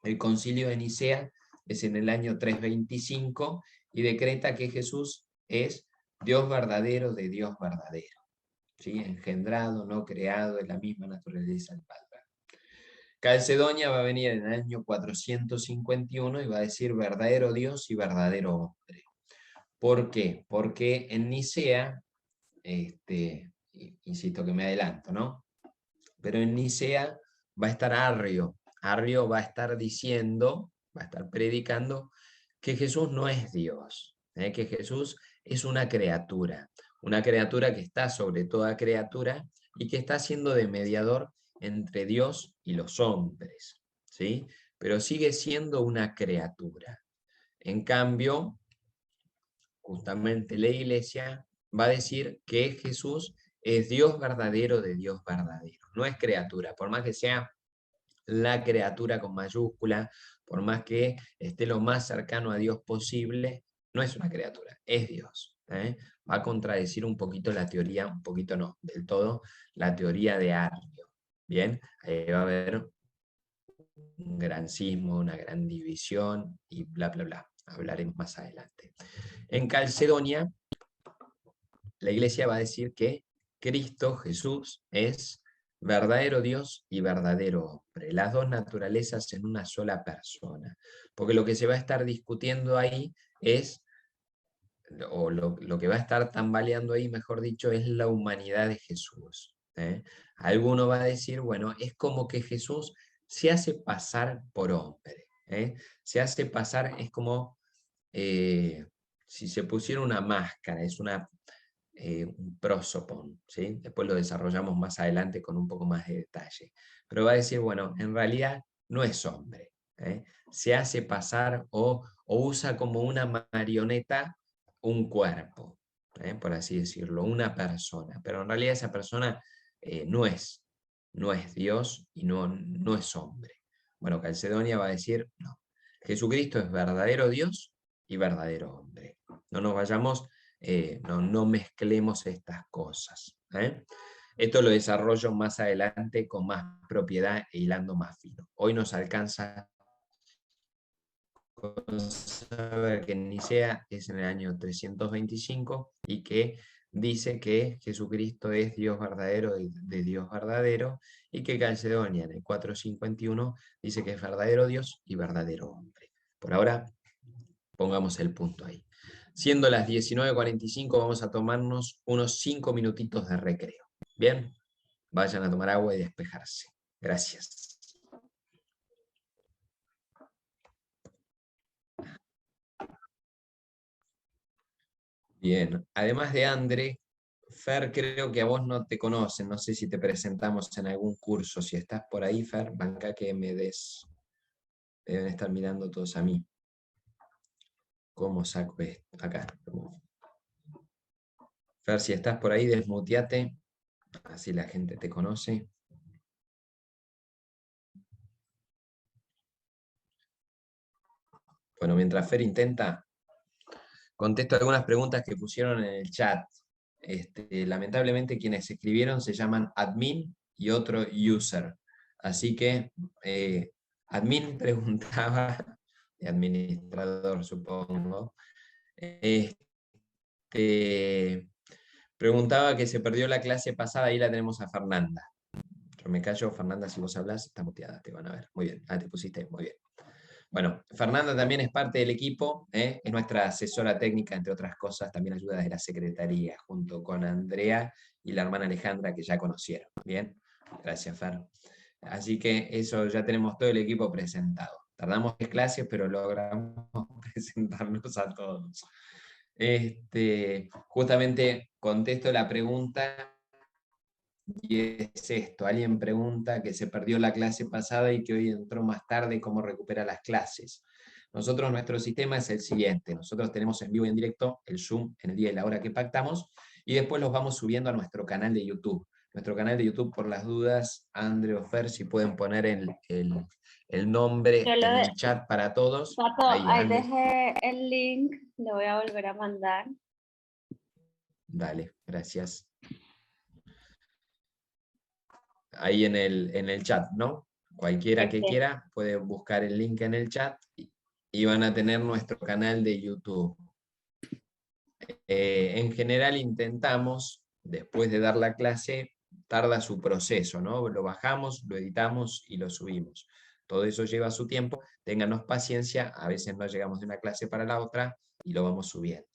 El concilio de Nicea es en el año 325 y decreta que Jesús es Dios verdadero de Dios verdadero, ¿sí? Engendrado, no creado, en la misma naturaleza del Padre. Calcedonia va a venir en el año 451 y va a decir verdadero Dios y verdadero hombre. ¿Por qué? Porque en Nicea, insisto que me adelanto, ¿no? Pero en Nicea va a estar Arrio. Arrio va a estar diciendo, va a estar predicando que Jesús no es Dios, que Jesús es una criatura que está sobre toda criatura y que está siendo de mediador entre Dios y los hombres, ¿sí? Pero sigue siendo una criatura. En cambio, justamente la Iglesia va a decir que Jesús es Dios verdadero de Dios verdadero, no es criatura, por más que sea la criatura con mayúscula, por más que esté lo más cercano a Dios posible, no es una criatura, es Dios. Va a contradecir un poquito la teoría, un poquito no, del todo, la teoría de Arrio. Bien, ahí va a haber un gran cismo, una gran división y bla, bla, bla. Hablaremos más adelante. En Calcedonia, la iglesia va a decir que Cristo, Jesús, es verdadero Dios y verdadero hombre, las dos naturalezas en una sola persona. Porque lo que se va a estar discutiendo ahí es, o lo que va a estar tambaleando ahí, mejor dicho, es la humanidad de Jesús. Alguno va a decir, bueno, es como que Jesús se hace pasar por hombre. Se hace pasar, es como si se pusiera una máscara, es un prosopon, ¿sí? Después lo desarrollamos más adelante con un poco más de detalle. Pero va a decir, bueno, en realidad no es hombre. Se hace pasar o usa como una marioneta un cuerpo, por así decirlo, una persona. Pero en realidad esa persona no es Dios y no es hombre. Bueno, Calcedonia va a decir, no, Jesucristo es verdadero Dios y verdadero hombre. No nos vayamos, no mezclemos estas cosas. Esto lo desarrollo más adelante con más propiedad e hilando más fino. Hoy nos alcanza con saber que Nicea es en el año 325 y que dice que Jesucristo es Dios verdadero de Dios verdadero, y que Calcedonia en el 451 dice que es verdadero Dios y verdadero hombre. Por ahora, pongamos el punto ahí. Siendo las 19:45, vamos a tomarnos unos 5 minutitos de recreo. ¿Bien? Vayan a tomar agua y despejarse. Gracias. Bien, además de Andre, Fer, creo que a vos no te conocen, no sé si te presentamos en algún curso. Si estás por ahí, Fer, banca que me des. Deben estar mirando todos a mí. ¿Cómo saco esto? Acá. Fer, si estás por ahí, desmuteate, así la gente te conoce. Bueno, mientras Fer intenta, contesto algunas preguntas que pusieron en el chat. Lamentablemente quienes escribieron se llaman admin y otro user. Así que admin preguntaba, administrador supongo, preguntaba que se perdió la clase pasada, ahí la tenemos a Fernanda. Yo me callo, Fernanda, si vos hablas, está muteada, te van a ver. Muy bien, te pusiste, muy bien. Bueno, Fernanda también es parte del equipo, es nuestra asesora técnica, entre otras cosas, también ayuda desde la secretaría, junto con Andrea y la hermana Alejandra, que ya conocieron. Bien, gracias, Fer. Así que eso, ya tenemos todo el equipo presentado. Tardamos 3 clases, pero logramos presentarnos a todos. Justamente contesto la pregunta, y es esto: alguien pregunta que se perdió la clase pasada y que hoy entró más tarde, ¿cómo recupera las clases? Nosotros, nuestro sistema es el siguiente: nosotros tenemos en vivo y en directo el Zoom en el día y la hora que pactamos, y después los vamos subiendo a nuestro canal de YouTube. Nuestro canal de YouTube, por las dudas, Andre o Fer, si pueden poner el nombre Yo en el chat para todos. Pato, Ahí, ahí Andre. dejé el link, lo voy a volver a mandar. Dale, gracias. Ahí en el chat, ¿no? Cualquiera que quiera puede buscar el link en el chat y van a tener nuestro canal de YouTube. En general intentamos, después de dar la clase, tarda su proceso, ¿no? Lo bajamos, lo editamos y lo subimos. Todo eso lleva su tiempo, ténganos paciencia, a veces no llegamos de una clase para la otra y lo vamos subiendo.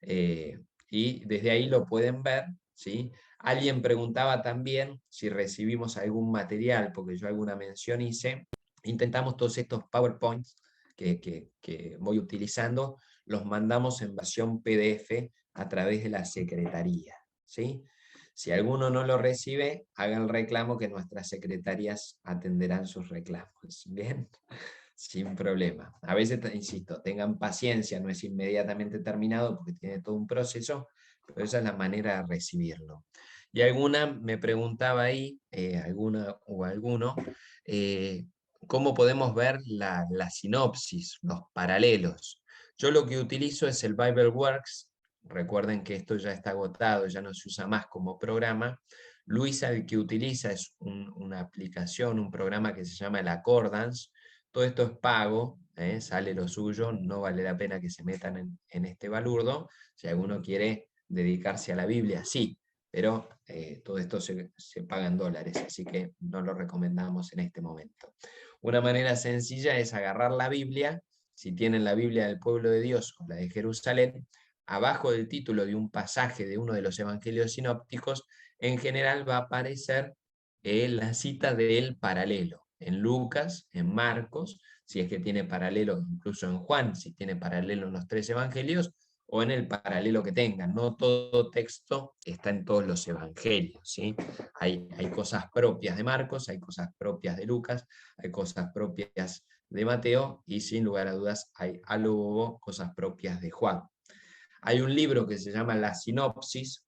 Y desde ahí lo pueden ver, ¿sí? Alguien preguntaba también si recibimos algún material, porque yo alguna mención hice. Intentamos todos estos PowerPoints que voy utilizando, los mandamos en versión PDF a través de la secretaría, ¿sí? Si alguno no lo recibe, haga el reclamo, que nuestras secretarias atenderán sus reclamos, ¿bien? Sin problema. A veces, insisto, tengan paciencia, no es inmediatamente terminado porque tiene todo un proceso, pero esa es la manera de recibirlo. Y alguna me preguntaba ahí, alguna o alguno, cómo podemos ver la sinopsis, los paralelos. Yo lo que utilizo es el BibleWorks. Recuerden que esto ya está agotado, ya no se usa más como programa. Luisa el que utiliza es una aplicación, un programa que se llama el Accordance. Todo esto es pago, sale lo suyo, no vale la pena que se metan en este balurdo. Si alguno quiere dedicarse a la Biblia, sí, pero todo esto se paga en dólares, así que no lo recomendamos en este momento. Una manera sencilla es agarrar la Biblia. Si tienen la Biblia del pueblo de Dios o la de Jerusalén, abajo del título de un pasaje de uno de los evangelios sinópticos, en general va a aparecer la cita del paralelo. En Lucas, en Marcos, si es que tiene paralelo, incluso en Juan, si tiene paralelo en los 3 evangelios, o en el paralelo que tengan. No todo texto está en todos los evangelios, ¿sí? Hay cosas propias de Marcos, hay cosas propias de Lucas, hay cosas propias de Mateo, y sin lugar a dudas hay algo, cosas propias de Juan. Hay un libro que se llama La Sinopsis.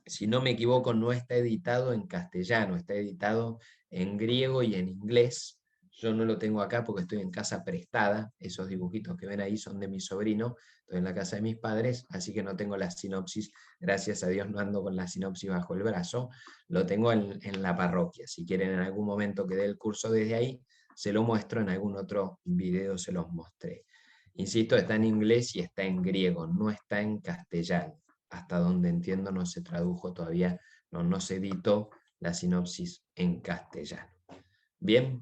Si no me equivoco, no está editado en castellano, está editado en griego y en inglés. Yo no lo tengo acá porque estoy en casa prestada. Esos dibujitos que ven ahí son de mi sobrino. Estoy en la casa de mis padres, así que no tengo la sinopsis. Gracias a Dios no ando con la sinopsis bajo el brazo. Lo tengo en la parroquia. Si quieren en algún momento que dé el curso desde ahí, se lo muestro. En algún otro video se los mostré. Insisto, está en inglés y está en griego, no está en castellano. hasta donde entiendo no se tradujo todavía, no se editó la sinopsis en castellano. Bien,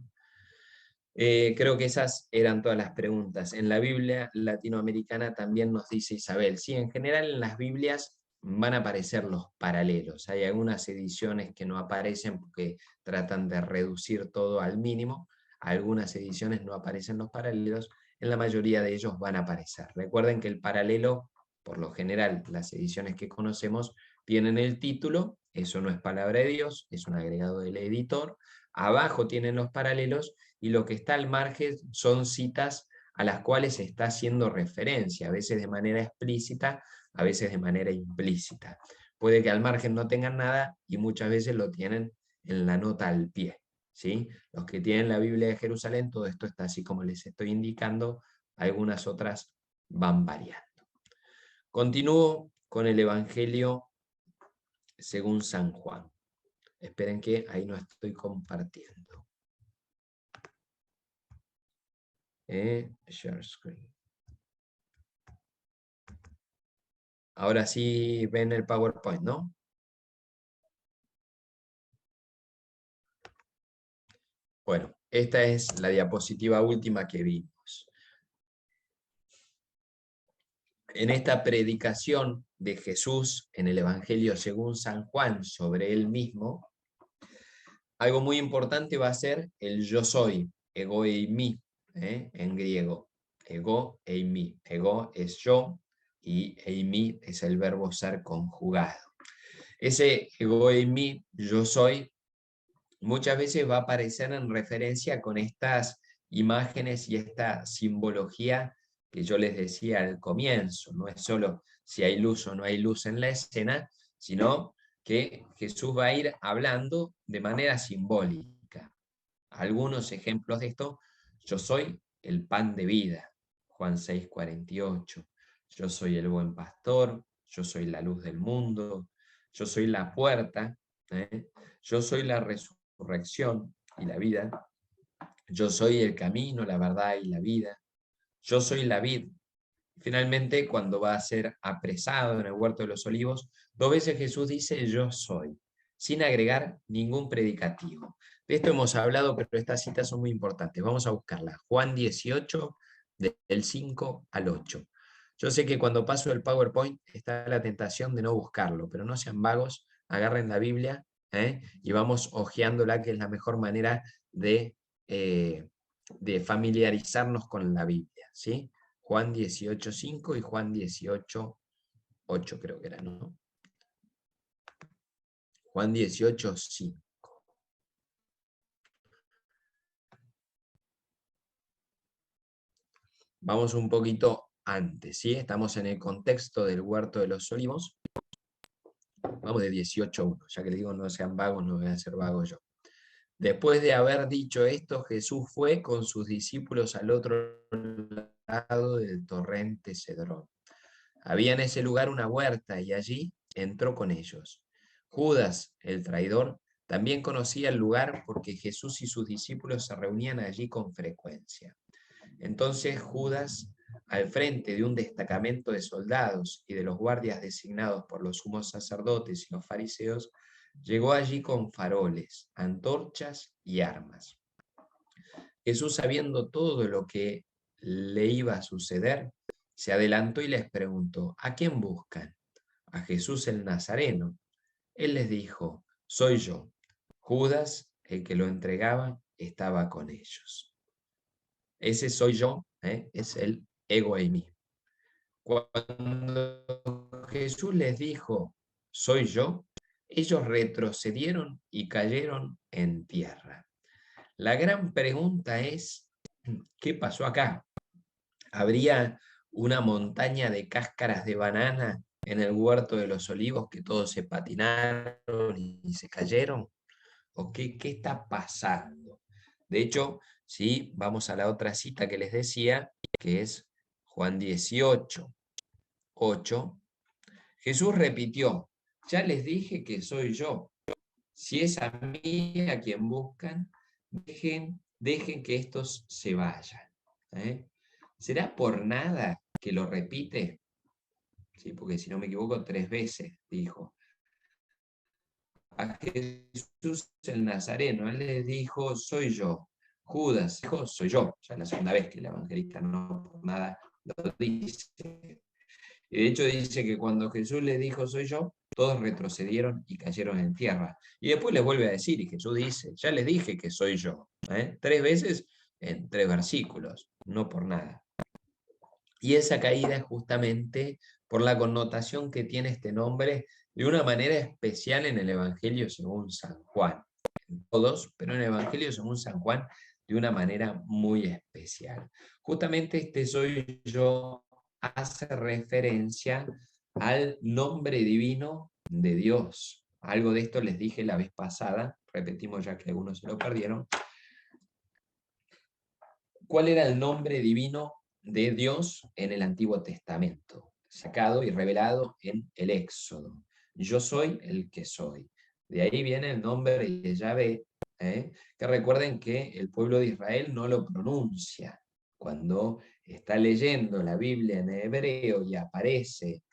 creo que esas eran todas las preguntas. En la Biblia latinoamericana también nos dice Isabel, sí, en general en las Biblias van a aparecer los paralelos. Hay algunas ediciones que no aparecen porque tratan de reducir todo al mínimo. Algunas ediciones no aparecen los paralelos, en la mayoría de ellos van a aparecer. Recuerden que el paralelo, por lo general, las ediciones que conocemos, tienen el título, eso no es palabra de Dios, es un agregado del editor. Abajo tienen los paralelos y lo que está al margen son citas a las cuales se está haciendo referencia, a veces de manera explícita, a veces de manera implícita. Puede que al margen no tengan nada y muchas veces lo tienen en la nota al pie. ¿Sí? Los que tienen la Biblia de Jerusalén, todo esto está así como les estoy indicando, algunas otras van variando. Continúo con el Evangelio según San Juan. Esperen que ahí no estoy compartiendo. Share screen. Ahora sí ven el PowerPoint, ¿no? Bueno, esta es la diapositiva última que vimos. En esta predicación de Jesús en el Evangelio según San Juan sobre él mismo, algo muy importante va a ser el yo soy, ego eimi, en griego. Ego eimi. Ego es yo y eimi es el verbo ser conjugado. Ese ego eimi, yo soy, muchas veces va a aparecer en referencia con estas imágenes y esta simbología que yo les decía al comienzo. No es solo si hay luz o no hay luz en la escena, sino que Jesús va a ir hablando de manera simbólica. Algunos ejemplos de esto: yo soy el pan de vida, Juan 6:48. Yo soy el buen pastor, yo soy la luz del mundo, yo soy la puerta, yo soy la resurrección y la vida, yo soy el camino, la verdad y la vida, yo soy la vid. Finalmente, cuando va a ser apresado en el huerto de los olivos, 2 veces Jesús dice yo soy, sin agregar ningún predicativo. De esto hemos hablado, pero estas citas son muy importantes. Vamos a buscarlas. Juan 18, del 5 al 8. Yo sé que cuando paso el PowerPoint está la tentación de no buscarlo, pero no sean vagos, agarren la Biblia y vamos hojeándola, que es la mejor manera de familiarizarnos con la Biblia, ¿sí? Juan 18:5 y Juan 18:8 creo que era, ¿no? Juan 18:5. Vamos un poquito antes, ¿sí? Estamos en el contexto del huerto de los olivos. Vamos de 18:1, ya que les digo no sean vagos, no voy a ser vago yo. Después de haber dicho esto, Jesús fue con sus discípulos al otro lado del torrente Cedrón. Había en ese lugar una huerta y allí entró con ellos. Judas, el traidor, también conocía el lugar porque Jesús y sus discípulos se reunían allí con frecuencia. Entonces Judas, al frente de un destacamento de soldados y de los guardias designados por los sumos sacerdotes y los fariseos, llegó allí con faroles, antorchas y armas. Jesús, sabiendo todo lo que le iba a suceder, se adelantó y les preguntó: ¿a quién buscan? A Jesús el Nazareno. Él les dijo: soy yo. Judas, el que lo entregaba, estaba con ellos. Ese soy yo, es el ego eimi. Cuando Jesús les dijo: soy yo, ellos retrocedieron y cayeron en tierra. La gran pregunta es: ¿qué pasó acá? ¿Habría una montaña de cáscaras de banana en el huerto de los olivos que todos se patinaron y se cayeron? ¿O qué está pasando? De hecho, si vamos a la otra cita que les decía, que es Juan 18:8, Jesús repitió: ya les dije que soy yo. Si es a mí a quien buscan, dejen que estos se vayan. ¿Será por nada que lo repite? ¿sí? Porque si no me equivoco, 3 veces dijo a Jesús el Nazareno. Él le dijo, soy yo. Judas dijo, soy yo. Ya es la segunda vez que el evangelista no por nada lo dice. Y de hecho dice que cuando Jesús le dijo, soy yo, todos retrocedieron y cayeron en tierra. Y después les vuelve a decir, y Jesús dice, ya les dije que soy yo. 3 veces en 3 versículos, no por nada. Y esa caída es justamente por la connotación que tiene este nombre de una manera especial en el Evangelio según San Juan. En todos, pero en el Evangelio según San Juan de una manera muy especial. Justamente este soy yo hace referencia al nombre divino de Dios. Algo de esto les dije la vez pasada, repetimos ya que algunos se lo perdieron. ¿Cuál era el nombre divino de Dios en el Antiguo Testamento? Sacado y revelado en el Éxodo. Yo soy el que soy. De ahí viene el nombre de Yahvé, que recuerden que el pueblo de Israel no lo pronuncia. Cuando está leyendo la Biblia en hebreo y aparece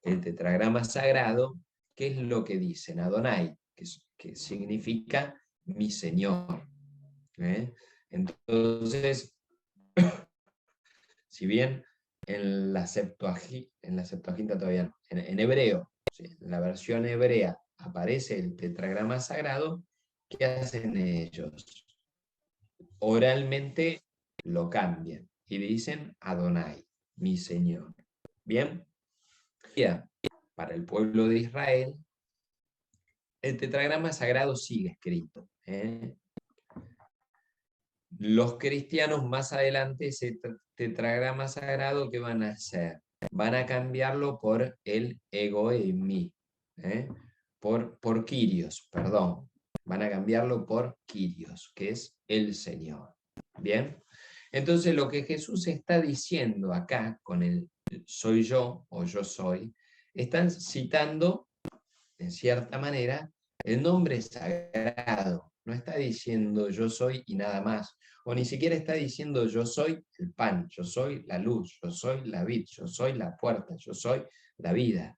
el tetragrama sagrado, ¿qué es lo que dicen? Adonai, que significa mi Señor. Entonces, si bien en la Septuaginta todavía no, en hebreo, ¿sí? En la versión hebrea aparece el tetragrama sagrado, ¿qué hacen ellos? Oralmente lo cambian y dicen Adonai, mi Señor. Bien, para el pueblo de Israel, el tetragrama sagrado sigue escrito. Los cristianos más adelante, ese tetragrama sagrado, ¿qué van a hacer? Van a cambiarlo por el ego eimi, por Kyrios, perdón. Van a cambiarlo por Kyrios, que es el Señor. ¿Bien? Entonces lo que Jesús está diciendo acá con el soy yo o yo soy, están citando, en cierta manera, el nombre sagrado. No está diciendo yo soy y nada más. O ni siquiera está diciendo yo soy el pan, yo soy la luz, yo soy la vid, yo soy la puerta, yo soy la vida.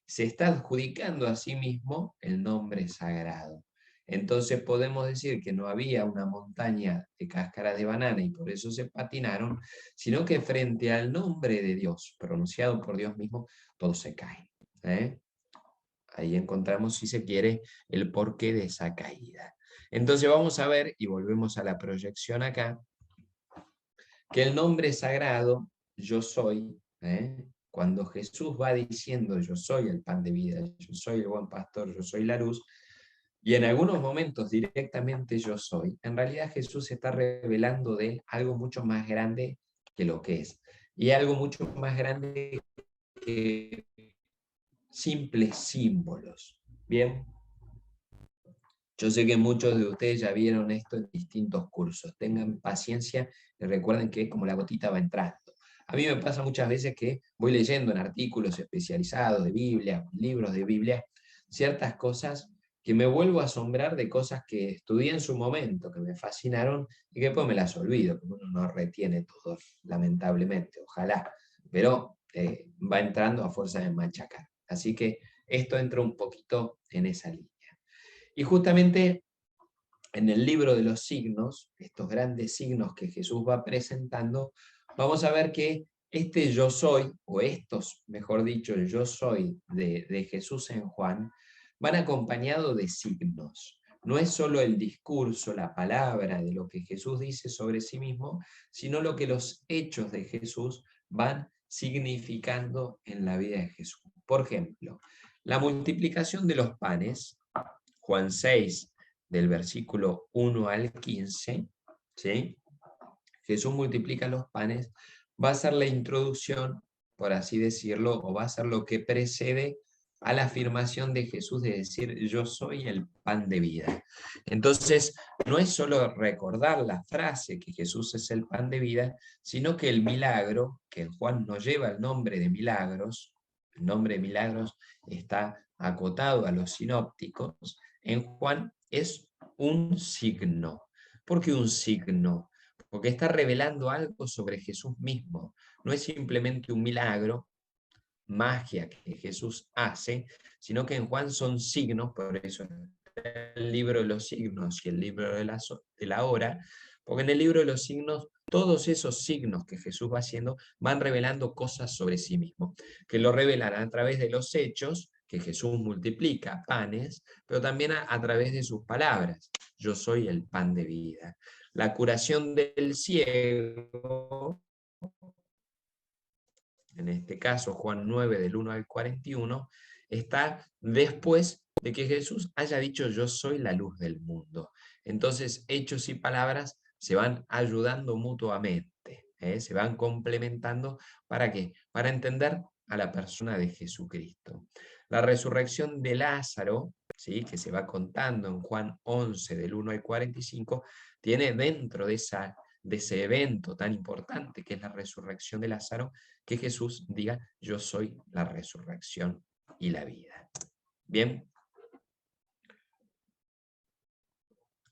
Se está adjudicando a sí mismo el nombre sagrado. Entonces podemos decir que no había una montaña de cáscara de banana y por eso se patinaron, sino que frente al nombre de Dios, pronunciado por Dios mismo, todo se cae. Ahí encontramos, si se quiere, el porqué de esa caída. Entonces vamos a ver, y volvemos a la proyección acá, que el nombre sagrado, yo soy, cuando Jesús va diciendo yo soy el pan de vida, yo soy el buen pastor, yo soy la luz, y en algunos momentos directamente yo soy, en realidad Jesús está revelando de él algo mucho más grande que lo que es, y algo mucho más grande que simples símbolos. Bien, yo sé que muchos de ustedes ya vieron esto en distintos cursos. Tengan paciencia y recuerden que como la gotita va entrando. A mí me pasa muchas veces que voy leyendo en artículos especializados de Biblia, libros de Biblia, ciertas cosas que me vuelvo a asombrar de cosas que estudié en su momento, que me fascinaron y que después me las olvido, porque uno no retiene todo, lamentablemente, ojalá, pero va entrando a fuerza de machacar. Así que esto entra un poquito en esa línea. Y justamente en el libro de los signos, estos grandes signos que Jesús va presentando, vamos a ver que este yo soy, o estos, mejor dicho, el yo soy de Jesús en Juan, van acompañados de signos. No es solo el discurso, la palabra de lo que Jesús dice sobre sí mismo, sino lo que los hechos de Jesús van significando en la vida de Jesús. Por ejemplo, la multiplicación de los panes, Juan 6, del versículo 1 al 15, ¿sí? Jesús multiplica los panes, va a ser la introducción, por así decirlo, o va a ser lo que precede a la afirmación de Jesús de decir, yo soy el pan de vida. Entonces, no es solo recordar la frase que Jesús es el pan de vida, sino que el milagro, que en Juan no lleva el nombre de milagros, el nombre de milagros está acotado a los sinópticos, en Juan es un signo. ¿Por qué un signo? Porque está revelando algo sobre Jesús mismo. No es simplemente un milagro, magia que Jesús hace, sino que en Juan son signos, por eso el libro de los signos y el libro de la hora, porque en el libro de los signos, todos esos signos que Jesús va haciendo van revelando cosas sobre sí mismo, que lo revelan a través de los hechos, que Jesús multiplica panes, pero también a través de sus palabras. Yo soy el pan de vida. La curación del ciego, en este caso Juan 9 del 1 al 41, está después de que Jesús haya dicho yo soy la luz del mundo. Entonces hechos y palabras se van ayudando mutuamente, se van complementando. ¿Para qué? Para entender a la persona de Jesucristo. La resurrección de Lázaro, ¿sí?, que se va contando en Juan 11 del 1 al 45, tiene dentro de ese evento tan importante que es la resurrección de Lázaro, que Jesús diga, yo soy la resurrección y la vida. Bien.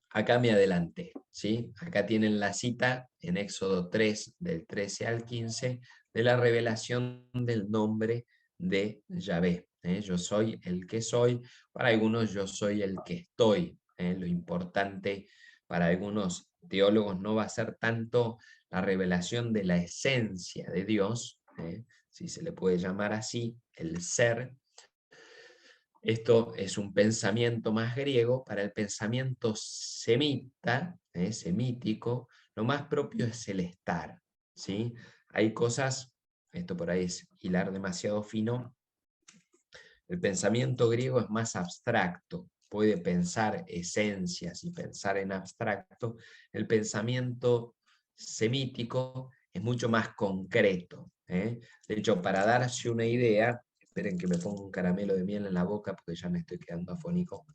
Acá me adelanté, ¿sí? Acá tienen la cita en Éxodo 3, del 13 al 15, de la revelación del nombre de Yahvé. Yo soy el que soy, para algunos yo soy el que estoy. Lo importante para algunos teólogos no va a ser tanto la revelación de la esencia de Dios, si se le puede llamar así, el ser. Esto es un pensamiento más griego. Para el pensamiento semita, semítico, lo más propio es el estar, ¿sí? Hay cosas, esto por ahí es hilar demasiado fino, el pensamiento griego es más abstracto, puede pensar esencias y pensar en abstracto. El pensamiento semítico es mucho más concreto. De hecho, para darse una idea, esperen que me ponga un caramelo de miel en la boca porque ya me estoy quedando afónico.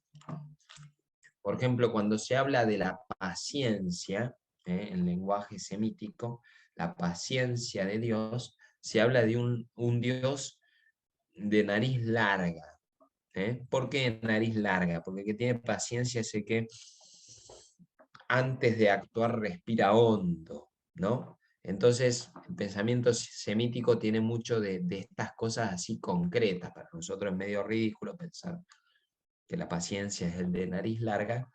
Por ejemplo, cuando se habla de la paciencia, en lenguaje semítico, la paciencia de Dios, se habla de un Dios de nariz larga. ¿Por qué nariz larga? Porque el que tiene paciencia es el que antes de actuar respira hondo, ¿no? Entonces, el pensamiento semítico tiene mucho de estas cosas así concretas. Para nosotros es medio ridículo pensar que la paciencia es el de nariz larga,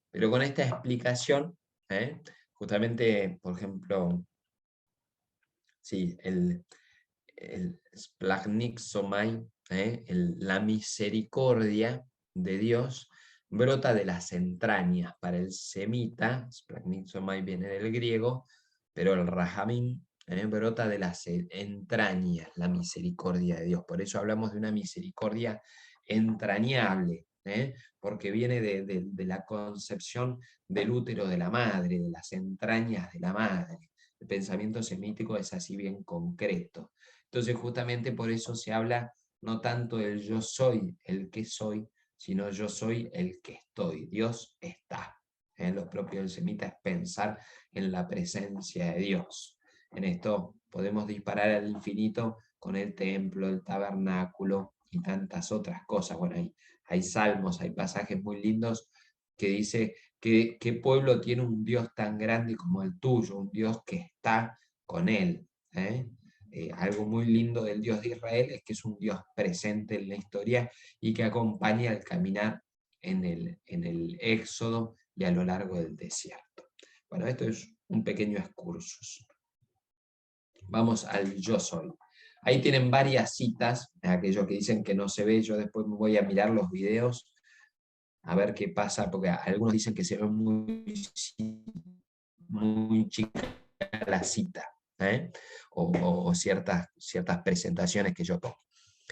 pero con esta explicación, justamente, por ejemplo, sí, el splagnixomai, la misericordia de Dios, brota de las entrañas. Para el semita, splagnixomai viene del griego, pero el rahamim brota de las entrañas, la misericordia de Dios. Por eso hablamos de una misericordia entrañable, porque viene de la concepción del útero de la madre, de las entrañas de la madre. El pensamiento semítico es así bien concreto. Entonces justamente por eso se habla no tanto del yo soy el que soy, sino yo soy el que estoy. Dios está. Lo propio del semita es pensar en la presencia de Dios. En esto podemos disparar al infinito con el templo, el tabernáculo y tantas otras cosas. Bueno, hay salmos, hay pasajes muy lindos que dice que qué pueblo tiene un Dios tan grande como el tuyo, un Dios que está con él. Algo muy lindo del Dios de Israel es que es un Dios presente en la historia y que acompaña al caminar en el éxodo y a lo largo del desierto. Bueno, esto es un pequeño excursus. Vamos al yo soy. Ahí tienen varias citas, aquellos que dicen que no se ve, yo después me voy a mirar los videos a ver qué pasa, porque algunos dicen que se ve muy chica la cita, o ciertas presentaciones que yo pongo.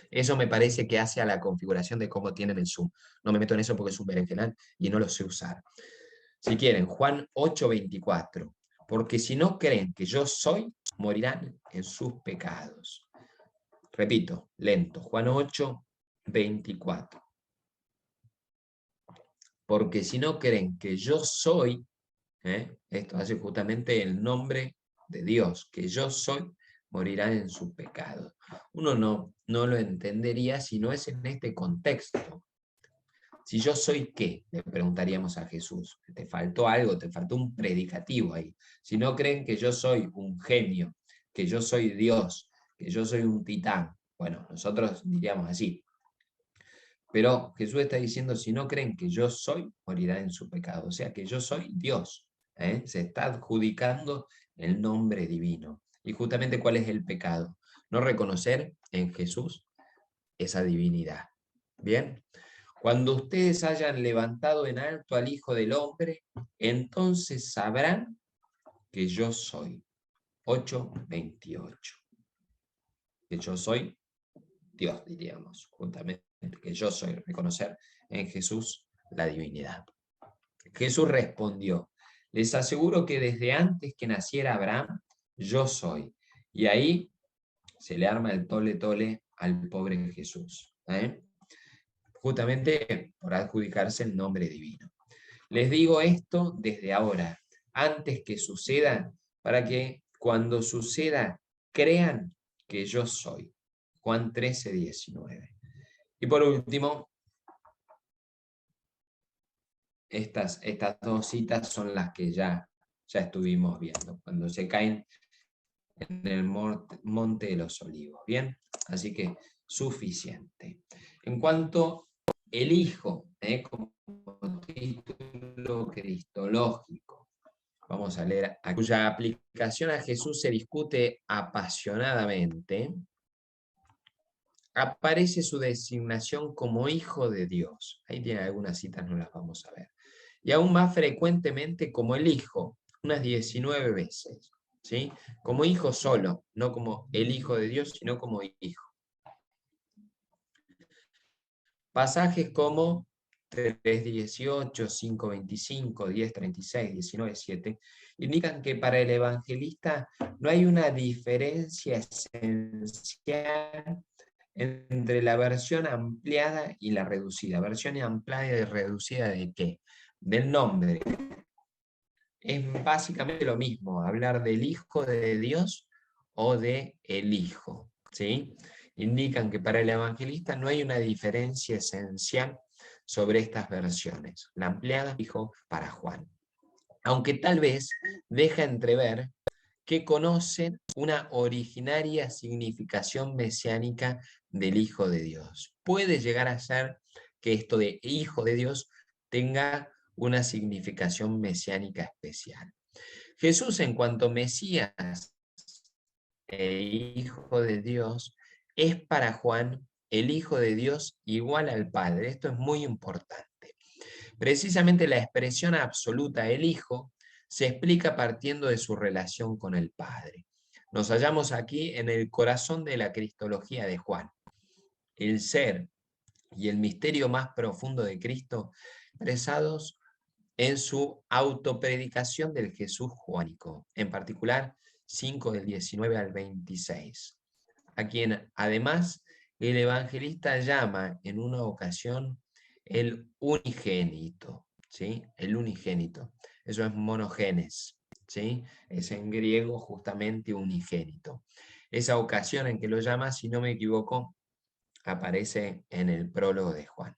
Eso me parece que hace a la configuración de cómo tienen el Zoom. No me meto en eso porque es un berenjenal y no lo sé usar. Si quieren, Juan 8:24. Porque si no creen que yo soy, morirán en sus pecados. Repito, lento. Juan 8:24. Porque si no creen que yo soy, esto hace justamente el nombre de Dios, que yo soy, morirán en su pecado. Uno no lo entendería si no es en este contexto. Si yo soy qué, le preguntaríamos a Jesús. Te faltó algo, te faltó un predicativo ahí. Si no creen que yo soy un genio, que yo soy Dios, que yo soy un titán, Bueno, nosotros diríamos así. Pero Jesús está diciendo, si no creen que yo soy, morirán en su pecado. O sea que yo soy Dios. Se está adjudicando el nombre divino. Y justamente, ¿cuál es el pecado? No reconocer en Jesús esa divinidad. Bien, cuando ustedes hayan levantado en alto al Hijo del Hombre, entonces sabrán que yo soy. 8:28. Que yo soy Dios, diríamos, justamente, que yo soy, reconocer en Jesús la divinidad. Jesús respondió, les aseguro que desde antes que naciera Abraham, yo soy. Y ahí se le arma el tole tole al pobre Jesús, justamente por adjudicarse el nombre divino. Les digo esto desde ahora, antes que suceda, para que cuando suceda crean que yo soy. Juan 13:19. Y por último, estas dos citas son las que ya estuvimos viendo, cuando se caen en el monte de los olivos. Bien, así que suficiente. En cuanto el Hijo, como título cristológico, vamos a leer, a cuya aplicación a Jesús se discute apasionadamente, aparece su designación como Hijo de Dios. Ahí tiene algunas citas, no las vamos a ver. Y aún más frecuentemente como el Hijo, unas 19 veces. ¿Sí? Como hijo solo, no como el Hijo de Dios, sino como hijo. Pasajes como 3:18, 5:25, 10:36, 19:7 indican que para el evangelista no hay una diferencia esencial entre la versión ampliada y la reducida. ¿Versión ampliada y reducida de qué? Del nombre. Es básicamente lo mismo, hablar del Hijo de Dios o de el Hijo, ¿sí? Indican que para el evangelista no hay una diferencia esencial sobre estas versiones. La ampliada dijo para Juan. Aunque tal vez deja entrever que conocen una originaria significación mesiánica del Hijo de Dios. Puede llegar a ser que esto de Hijo de Dios tenga una significación mesiánica especial. Jesús, en cuanto Mesías e Hijo de Dios, es para Juan el Hijo de Dios igual al Padre. Esto es muy importante. Precisamente la expresión absoluta, el Hijo, se explica partiendo de su relación con el Padre. Nos hallamos aquí en el corazón de la cristología de Juan. El ser y el misterio más profundo de Cristo expresados en su autopredicación del Jesús juánico, en particular 5 del 19 al 26, a quien además el evangelista llama en una ocasión el unigénito, ¿sí? El unigénito, eso es monogenes, ¿sí? Es en griego justamente unigénito. Esa ocasión en que lo llama, si no me equivoco, aparece en el prólogo de Juan.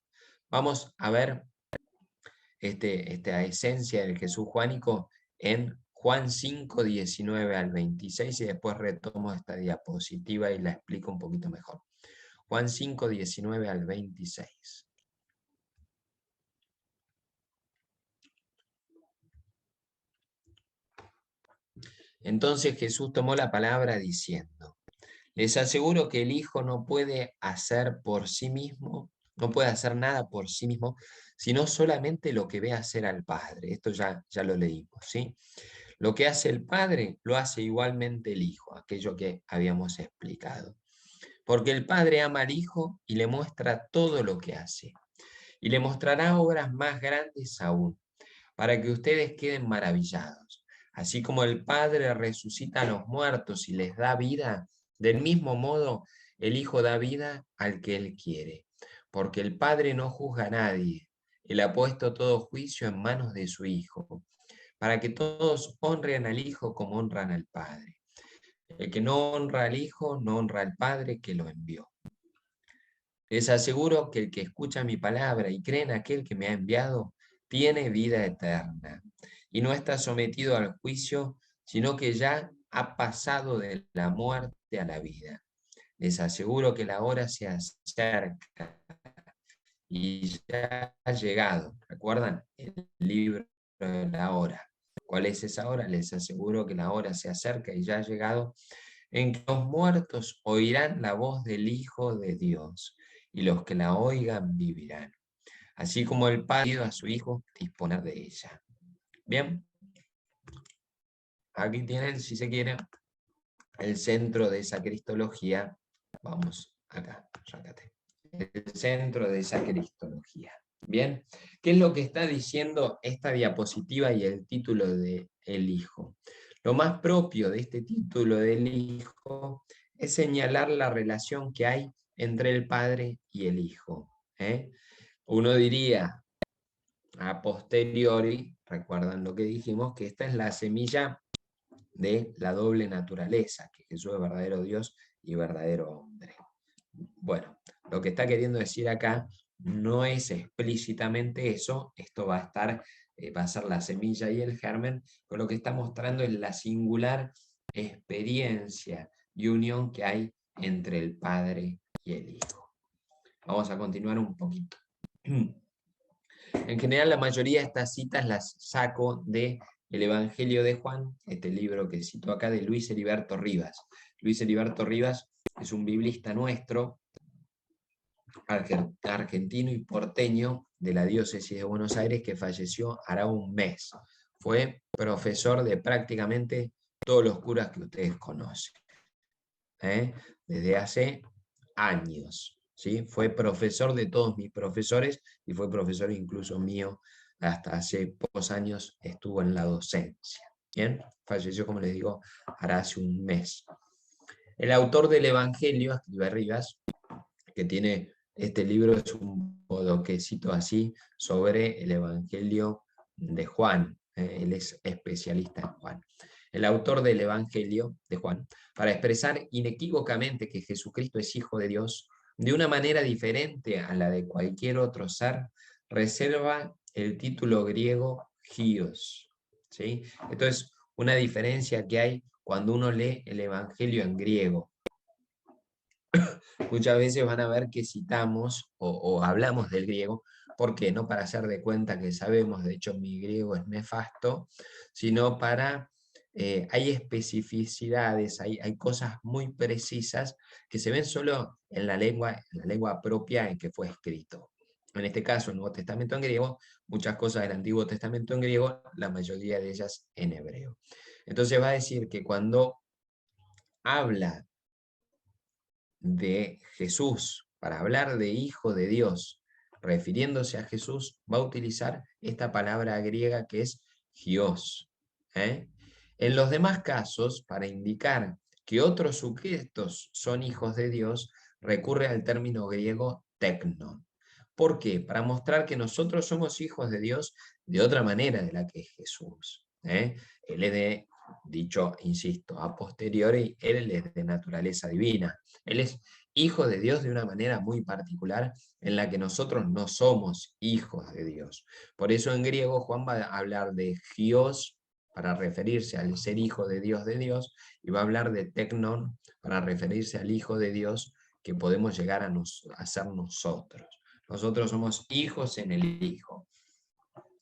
Vamos a ver esta esencia del Jesús juánico en Juan 5, 19 al 26 y después retomo esta diapositiva y la explico un poquito mejor. Juan 5, 19 al 26. Entonces Jesús tomó la palabra diciendo, les aseguro que el Hijo no puede hacer por sí mismo, no puede hacer nada por sí mismo, sino solamente lo que ve hacer al Padre. Esto ya lo leímos, ¿sí? Lo que hace el Padre, lo hace igualmente el Hijo, aquello que habíamos explicado. Porque el Padre ama al Hijo y le muestra todo lo que hace. Y le mostrará obras más grandes aún, para que ustedes queden maravillados. Así como el Padre resucita a los muertos y les da vida, del mismo modo el Hijo da vida al que Él quiere. Porque el Padre no juzga a nadie. Él ha puesto todo juicio en manos de su Hijo, para que todos honren al Hijo como honran al Padre. El que no honra al Hijo, no honra al Padre que lo envió. Les aseguro que el que escucha mi palabra y cree en aquel que me ha enviado, tiene vida eterna, y no está sometido al juicio, sino que ya ha pasado de la muerte a la vida. les aseguro que la hora se acerca y ya ha llegado. ¿Recuerdan? El libro de la hora. ¿Cuál es esa hora? Les aseguro que la hora se acerca y ya ha llegado, en que los muertos oirán la voz del Hijo de Dios, y los que la oigan vivirán. Así como el Padre dio a su Hijo disponer de ella. Bien, aquí tienen, si se quiere, el centro de esa cristología. Vamos, acá, sácate. El centro de esa cristología. Bien, ¿qué es lo que está diciendo esta diapositiva y el título de El Hijo? Lo más propio de este título del Hijo es señalar la relación que hay entre el Padre y el Hijo. Uno diría, a posteriori, recuerdan lo que dijimos, que esta es la semilla de la doble naturaleza, que Jesús es verdadero Dios y verdadero hombre. Bueno, lo que está queriendo decir acá no es explícitamente eso, esto va a estar, va a ser la semilla y el germen, pero lo que está mostrando es la singular experiencia y unión que hay entre el Padre y el Hijo. Vamos a continuar un poquito. En general, la mayoría de estas citas las saco de el Evangelio de Juan, este libro que cito acá de Luis Heriberto Rivas. Luis Heriberto Rivas es un biblista nuestro, argentino y porteño de la diócesis de Buenos Aires, que falleció hará un mes. Fue profesor de prácticamente todos los curas que ustedes conocen, desde hace años. ¿Sí? Fue profesor de todos mis profesores y fue profesor incluso mío hasta hace pocos años, estuvo en la docencia. ¿Bien? Falleció, como les digo, hará hace un mes. El autor del Evangelio, escribe Rivas, que tiene este libro, es un bodoquecito así sobre el Evangelio de Juan. Él es especialista en Juan. El autor del Evangelio de Juan, para expresar inequívocamente que Jesucristo es Hijo de Dios, de una manera diferente a la de cualquier otro ser, reserva el título griego Hios. ¿Sí? Esto es una diferencia que hay cuando uno lee el Evangelio en griego. Muchas veces van a ver que citamos o hablamos del griego. ¿Por qué? No para hacer de cuenta que sabemos, de hecho mi griego es nefasto, sino para... hay especificidades, hay cosas muy precisas que se ven solo en la lengua propia en que fue escrito. En este caso, el Nuevo Testamento en griego, muchas cosas del Antiguo Testamento en griego, la mayoría de ellas en hebreo. Entonces va a decir que cuando habla de Jesús, para hablar de Hijo de Dios, refiriéndose a Jesús, va a utilizar esta palabra griega que es Hios. En los demás casos, para indicar que otros sujetos son hijos de Dios, recurre al término griego teknon. ¿Por qué? Para mostrar que nosotros somos hijos de Dios de otra manera de la que es Jesús. Él es de, dicho, insisto, a posteriori, él es de naturaleza divina. Él es hijo de Dios de una manera muy particular en la que nosotros no somos hijos de Dios. Por eso en griego Juan va a hablar de Hios para referirse al ser hijo de Dios, y va a hablar de teknon para referirse al hijo de Dios que podemos llegar a ser nosotros. Nosotros somos hijos en el Hijo.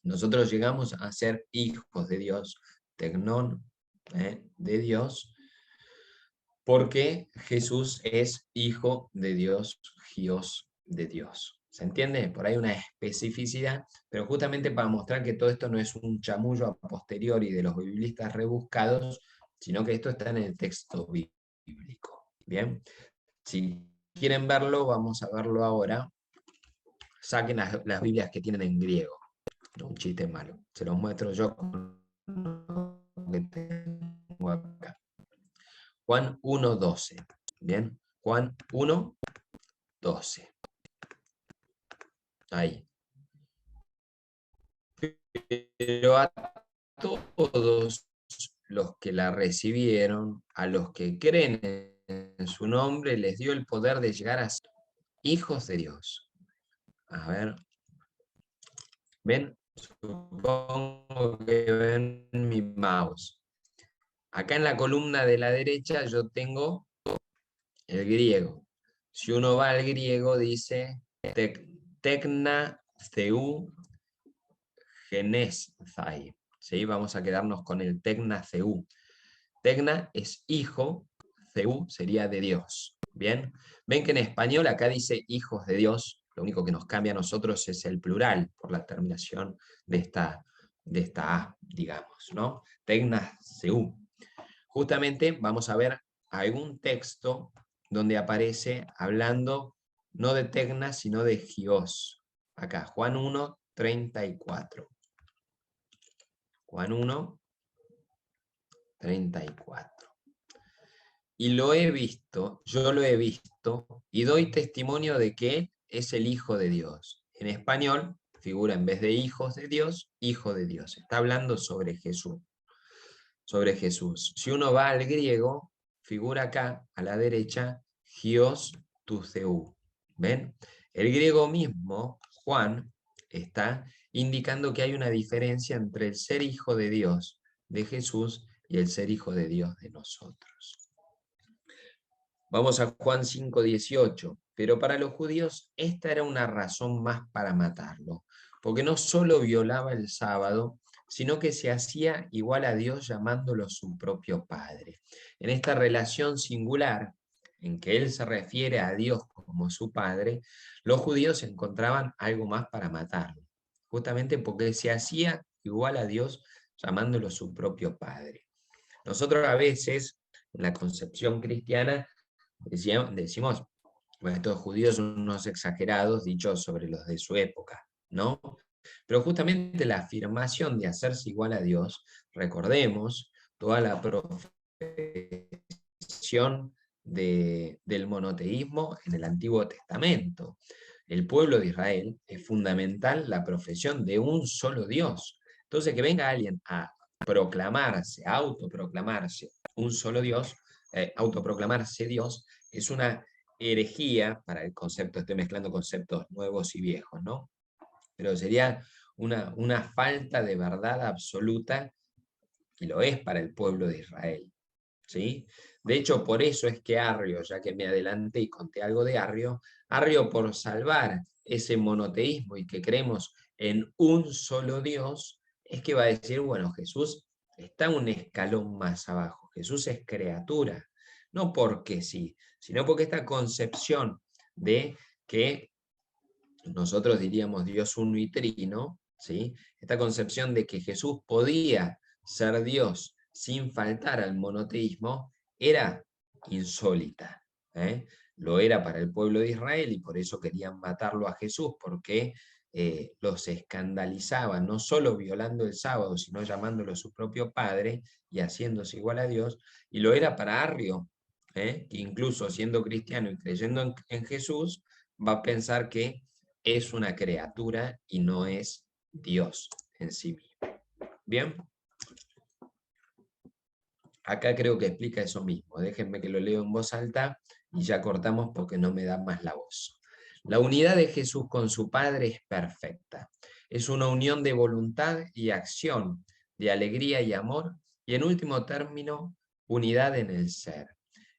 Nosotros llegamos a ser hijos de Dios, teknon, de Dios, porque Jesús es Hijo de Dios, Hios de Dios. ¿Se entiende? Por ahí una especificidad, pero justamente para mostrar que todo esto no es un chamullo a posteriori de los biblistas rebuscados, sino que esto está en el texto bíblico. Bien, si quieren verlo, vamos a verlo ahora. Saquen las Biblias que tienen en griego. No, un chiste malo. Se los muestro yo con lo que tengo acá. Juan 1:12. Bien, Juan 1:12. Ahí. Pero a todos los que la recibieron, a los que creen en su nombre, les dio el poder de llegar a ser hijos de Dios. A ver. ¿Ven? Supongo que ven mi mouse. Acá en la columna de la derecha yo tengo el griego. Si uno va al griego, dice tecna theu genesthai. ¿Sí? Vamos a quedarnos con el tecna theu. Tecna es hijo, theu sería de Dios. ¿Bien? Ven que en español acá dice hijos de Dios, lo único que nos cambia a nosotros es el plural, por la terminación de esta A, digamos, ¿no? Tecna theu. Justamente vamos a ver algún texto donde aparece hablando no de Tecna, sino de Gios. Acá, Juan 1, 34. Juan 1, 34. Y lo he visto, yo lo he visto, y doy testimonio de que Él es el Hijo de Dios. En español figura en vez de hijos de Dios, Hijo de Dios. Está hablando sobre Jesús. Sobre Jesús. Si uno va al griego, figura acá, a la derecha, Gios tu Theu. ¿Ven? El griego mismo, Juan, está indicando que hay una diferencia entre el ser hijo de Dios, de Jesús, y el ser hijo de Dios de nosotros. Vamos a Juan 5:18. Pero para los judíos esta era una razón más para matarlo, porque no solo violaba el sábado, sino que se hacía igual a Dios llamándolo su propio Padre. En esta relación singular, en que él se refiere a Dios como su Padre, los judíos encontraban algo más para matarlo, justamente porque se hacía igual a Dios llamándolo su propio Padre. Nosotros a veces, en la concepción cristiana, decimos, bueno, estos judíos son unos exagerados dichos sobre los de su época, ¿no? Pero justamente la afirmación de hacerse igual a Dios, recordemos toda la profesión del monoteísmo en el Antiguo Testamento. El pueblo de Israel es fundamental la profesión de un solo Dios. Entonces, que venga alguien a proclamarse, a autoproclamarse un solo Dios, autoproclamarse Dios, es una herejía para el concepto, estoy mezclando conceptos nuevos y viejos, ¿no? Pero sería una falta de verdad absoluta, y lo es para el pueblo de Israel, ¿sí? De hecho, por eso es que Arrio, ya que me adelanté y conté algo de Arrio, por salvar ese monoteísmo y que creemos en un solo Dios, es que va a decir, bueno, Jesús está un escalón más abajo, Jesús es criatura, no porque sí, sino porque esta concepción de que nosotros diríamos Dios uno y trino, ¿sí? Esta concepción de que Jesús podía ser Dios sin faltar al monoteísmo era insólita. Lo era para el pueblo de Israel y por eso querían matarlo a Jesús, porque los escandalizaban, no solo violando el sábado, sino llamándolo su propio padre y haciéndose igual a Dios, y lo era para Arrio, que incluso siendo cristiano y creyendo en Jesús, va a pensar que es una criatura y no es Dios en sí mismo. ¿Bien? Acá creo que explica eso mismo. Déjenme que lo leo en voz alta y ya cortamos porque no me da más la voz. La unidad de Jesús con su Padre es perfecta. Es una unión de voluntad y acción, de alegría y amor, y en último término, unidad en el ser.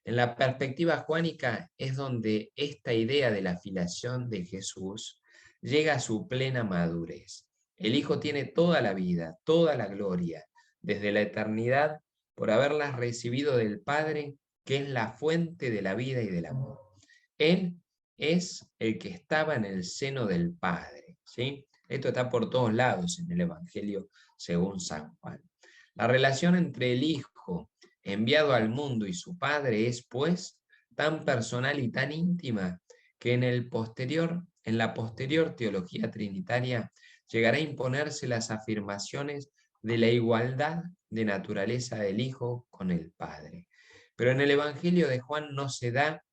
En la perspectiva juánica es donde esta idea de la filiación de Jesús llega a su plena madurez. El Hijo tiene toda la vida, toda la gloria, desde la eternidad, por haberlas recibido del Padre, que es la fuente de la vida y del amor. Él es el que estaba en el seno del Padre, ¿sí? Esto está por todos lados en el Evangelio según San Juan. La relación entre el Hijo enviado al mundo y su Padre es, pues, tan personal y tan íntima que en la posterior teología trinitaria llegará a imponerse las afirmaciones de la igualdad de naturaleza del Hijo con el Padre. Pero en el Evangelio de Juan no se da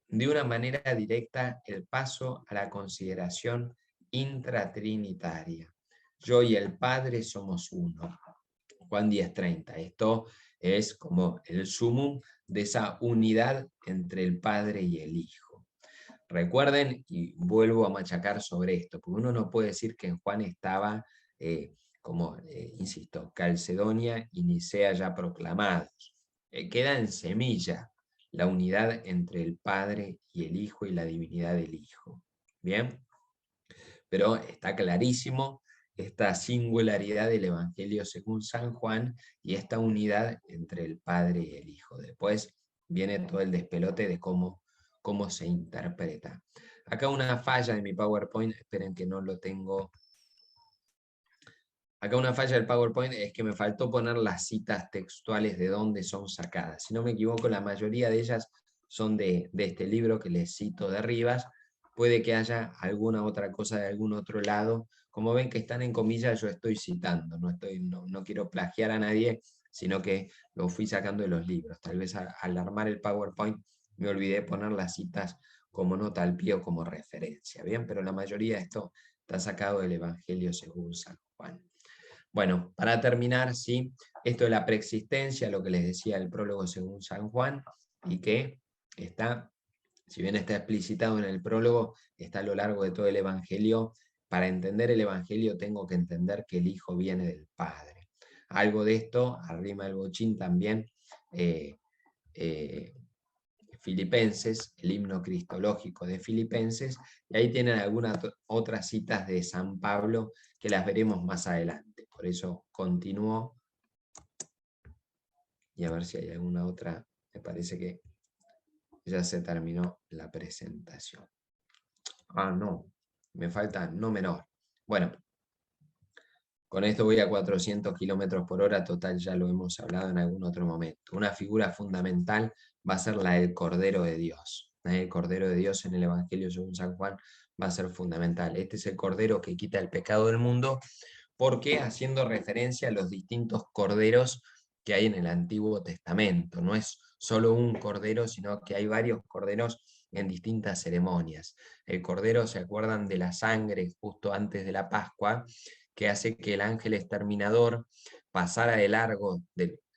de una manera directa el paso a la consideración intratrinitaria. Yo y el Padre somos uno. Juan 10:30. Esto es como el sumum de esa unidad entre el Padre y el Hijo. Recuerden, y vuelvo a machacar sobre esto, porque uno no puede decir que en Juan estaba, insisto, Calcedonia y Nicea ya proclamados. Queda en semilla la unidad entre el Padre y el Hijo y la divinidad del Hijo. ¿Bien? Pero está clarísimo esta singularidad del Evangelio según San Juan y esta unidad entre el Padre y el Hijo. Después viene todo el despelote de cómo se interpreta. Acá una falla de mi PowerPoint, esperen que no lo tengo. Acá una falla del PowerPoint es que me faltó poner las citas textuales de dónde son sacadas. Si no me equivoco, la mayoría de ellas son de este libro que les cito de Rivas. Puede que haya alguna otra cosa de algún otro lado. Como ven que están en comillas, yo estoy citando, no quiero plagiar a nadie, sino que lo fui sacando de los libros. Tal vez al armar el PowerPoint me olvidé poner las citas como nota al pie o como referencia. Bien, pero la mayoría de esto está sacado del Evangelio según San Juan. Bueno, para terminar, ¿sí? Esto de la preexistencia, lo que les decía el prólogo según San Juan, y que está, si bien está explicitado en el prólogo, está a lo largo de todo el Evangelio. Para entender el Evangelio tengo que entender que el Hijo viene del Padre. Algo de esto, arrima el bochín también, Filipenses, el himno cristológico de Filipenses, y ahí tienen algunas otras citas de San Pablo que las veremos más adelante. Por eso continúo y a ver si hay alguna otra. Me parece que ya se terminó la presentación. Ah, no, me falta no menor. Bueno, con esto voy a 400 kilómetros por hora, total, ya lo hemos hablado en algún otro momento. Una figura fundamental va a ser la del Cordero de Dios. El Cordero de Dios en el Evangelio según San Juan va a ser fundamental. Este es el Cordero que quita el pecado del mundo, porque haciendo referencia a los distintos corderos que hay en el Antiguo Testamento. No es solo un cordero, sino que hay varios corderos en distintas ceremonias. El cordero, ¿se acuerdan de la sangre justo antes de la Pascua? Que hace que el ángel exterminador pasara de largo,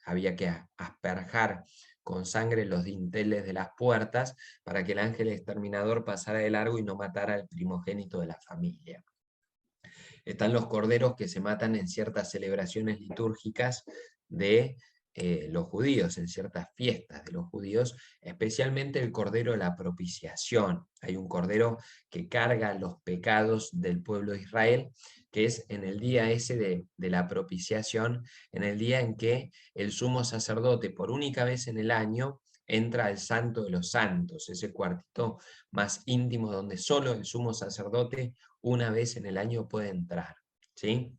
había que asperjar con sangre los dinteles de las puertas para que el ángel exterminador pasara de largo y no matara al primogénito de la familia. Están los corderos que se matan en ciertas celebraciones litúrgicas de los judíos, en ciertas fiestas de los judíos, especialmente el cordero de la propiciación. Hay un cordero que carga los pecados del pueblo de Israel, que es en el día ese de la propiciación, en el día en que el sumo sacerdote por única vez en el año entra al Santo de los Santos, ese cuartito más íntimo donde solo el sumo sacerdote una vez en el año puede entrar, ¿sí?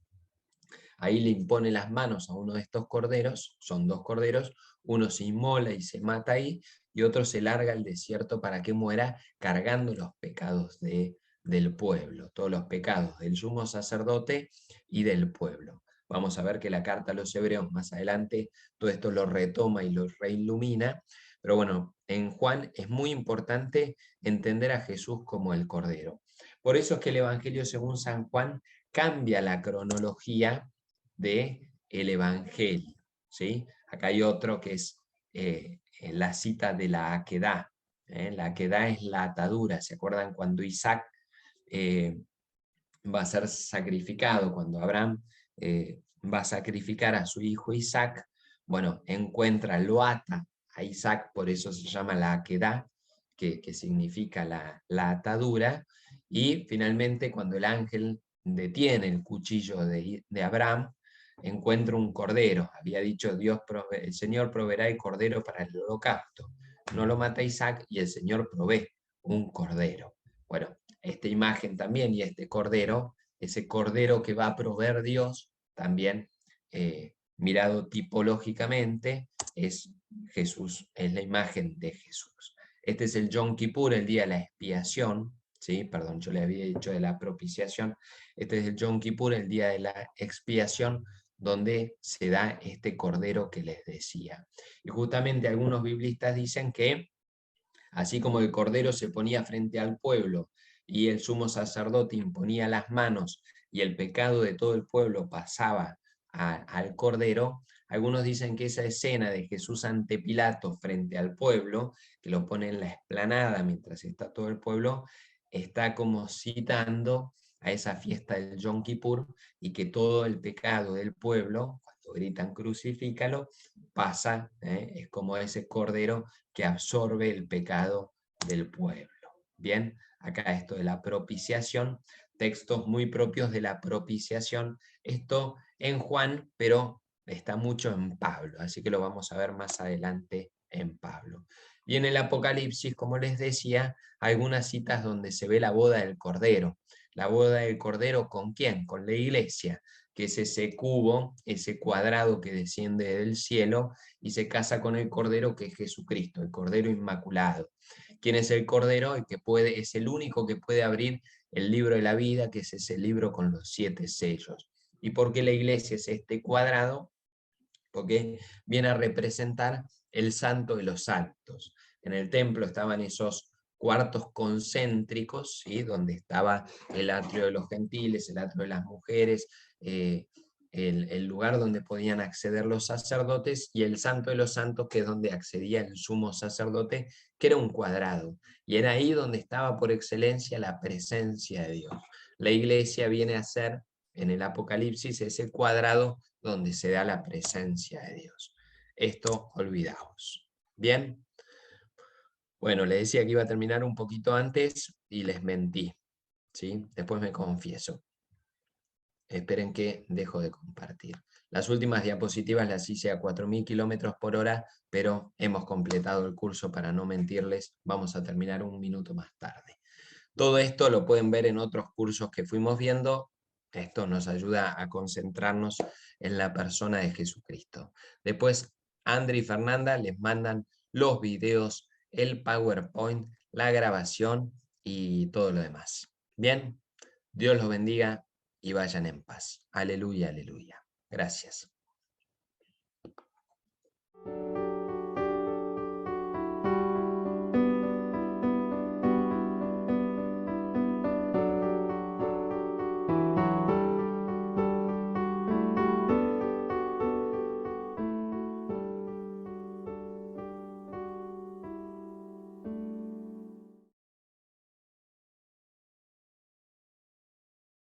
Ahí le impone las manos a uno de estos corderos, son dos corderos, uno se inmola y se mata ahí, y otro se larga al desierto para que muera cargando los pecados del pueblo, todos los pecados del sumo sacerdote y del pueblo. Vamos a ver que la carta a los hebreos más adelante todo esto lo retoma y lo reilumina, pero bueno, en Juan es muy importante entender a Jesús como el Cordero. Por eso es que el Evangelio según San Juan cambia la cronología del Evangelio, ¿sí? Acá hay otro que es la cita de la Akedá. La Akedá es la atadura. ¿Se acuerdan cuando Isaac va a ser sacrificado, cuando Abraham va a sacrificar a su hijo Isaac? Bueno, lo ata a Isaac, por eso se llama la Akedá, que significa la atadura, y finalmente cuando el ángel detiene el cuchillo de Abraham, encuentra un cordero. Había dicho el Señor proveerá el cordero para el holocausto. No lo mata Isaac y el Señor provee un cordero. Bueno, esta imagen también y este cordero, ese cordero que va a proveer Dios, también mirado tipológicamente, es Jesús, es la imagen de Jesús. Este es el Yom Kippur, el día de la expiación, ¿sí? Perdón, yo le había dicho de la propiciación. Este es el Yom Kippur, el día de la expiación, donde se da este cordero que les decía. Y justamente algunos biblistas dicen que así como el cordero se ponía frente al pueblo y el sumo sacerdote imponía las manos y el pecado de todo el pueblo pasaba al cordero, algunos dicen que esa escena de Jesús ante Pilato frente al pueblo, que lo pone en la explanada mientras está todo el pueblo, está como citando a esa fiesta del Yom Kippur, y que todo el pecado del pueblo, cuando gritan crucifícalo, pasa, es como ese cordero que absorbe el pecado del pueblo. Bien, acá esto de la propiciación, textos muy propios de la propiciación, esto en Juan, pero está mucho en Pablo, así que lo vamos a ver más adelante en Pablo. Y en el Apocalipsis, como les decía, algunas citas donde se ve la boda del Cordero. La boda del Cordero, ¿con quién? Con la iglesia, que es ese cubo, ese cuadrado que desciende del cielo y se casa con el Cordero, que es Jesucristo, el Cordero Inmaculado. ¿Quién es el Cordero? El que puede, es el único que puede abrir el libro de la vida, que es ese libro con los 7 sellos. ¿Y por qué la iglesia es este cuadrado? Porque viene a representar el santo de los santos. En el templo estaban esos cuartos concéntricos, ¿sí? Donde estaba el atrio de los gentiles, el atrio de las mujeres, el lugar donde podían acceder los sacerdotes, y el santo de los santos, que es donde accedía el sumo sacerdote, que era un cuadrado, y era ahí donde estaba por excelencia la presencia de Dios. La iglesia viene a ser, en el Apocalipsis, ese cuadrado donde se da la presencia de Dios. Esto olvidaos. ¿Bien? Bueno, les decía que iba a terminar un poquito antes y les mentí, ¿sí? Después me confieso. Esperen que dejo de compartir. Las últimas diapositivas las hice a 4.000 km/h, pero hemos completado el curso, para no mentirles. Vamos a terminar un minuto más tarde. Todo esto lo pueden ver en otros cursos que fuimos viendo. Esto nos ayuda a concentrarnos en la persona de Jesucristo. Después, André y Fernanda les mandan los videos, el PowerPoint, la grabación y todo lo demás. Bien, Dios los bendiga y vayan en paz. Aleluya, aleluya. Gracias.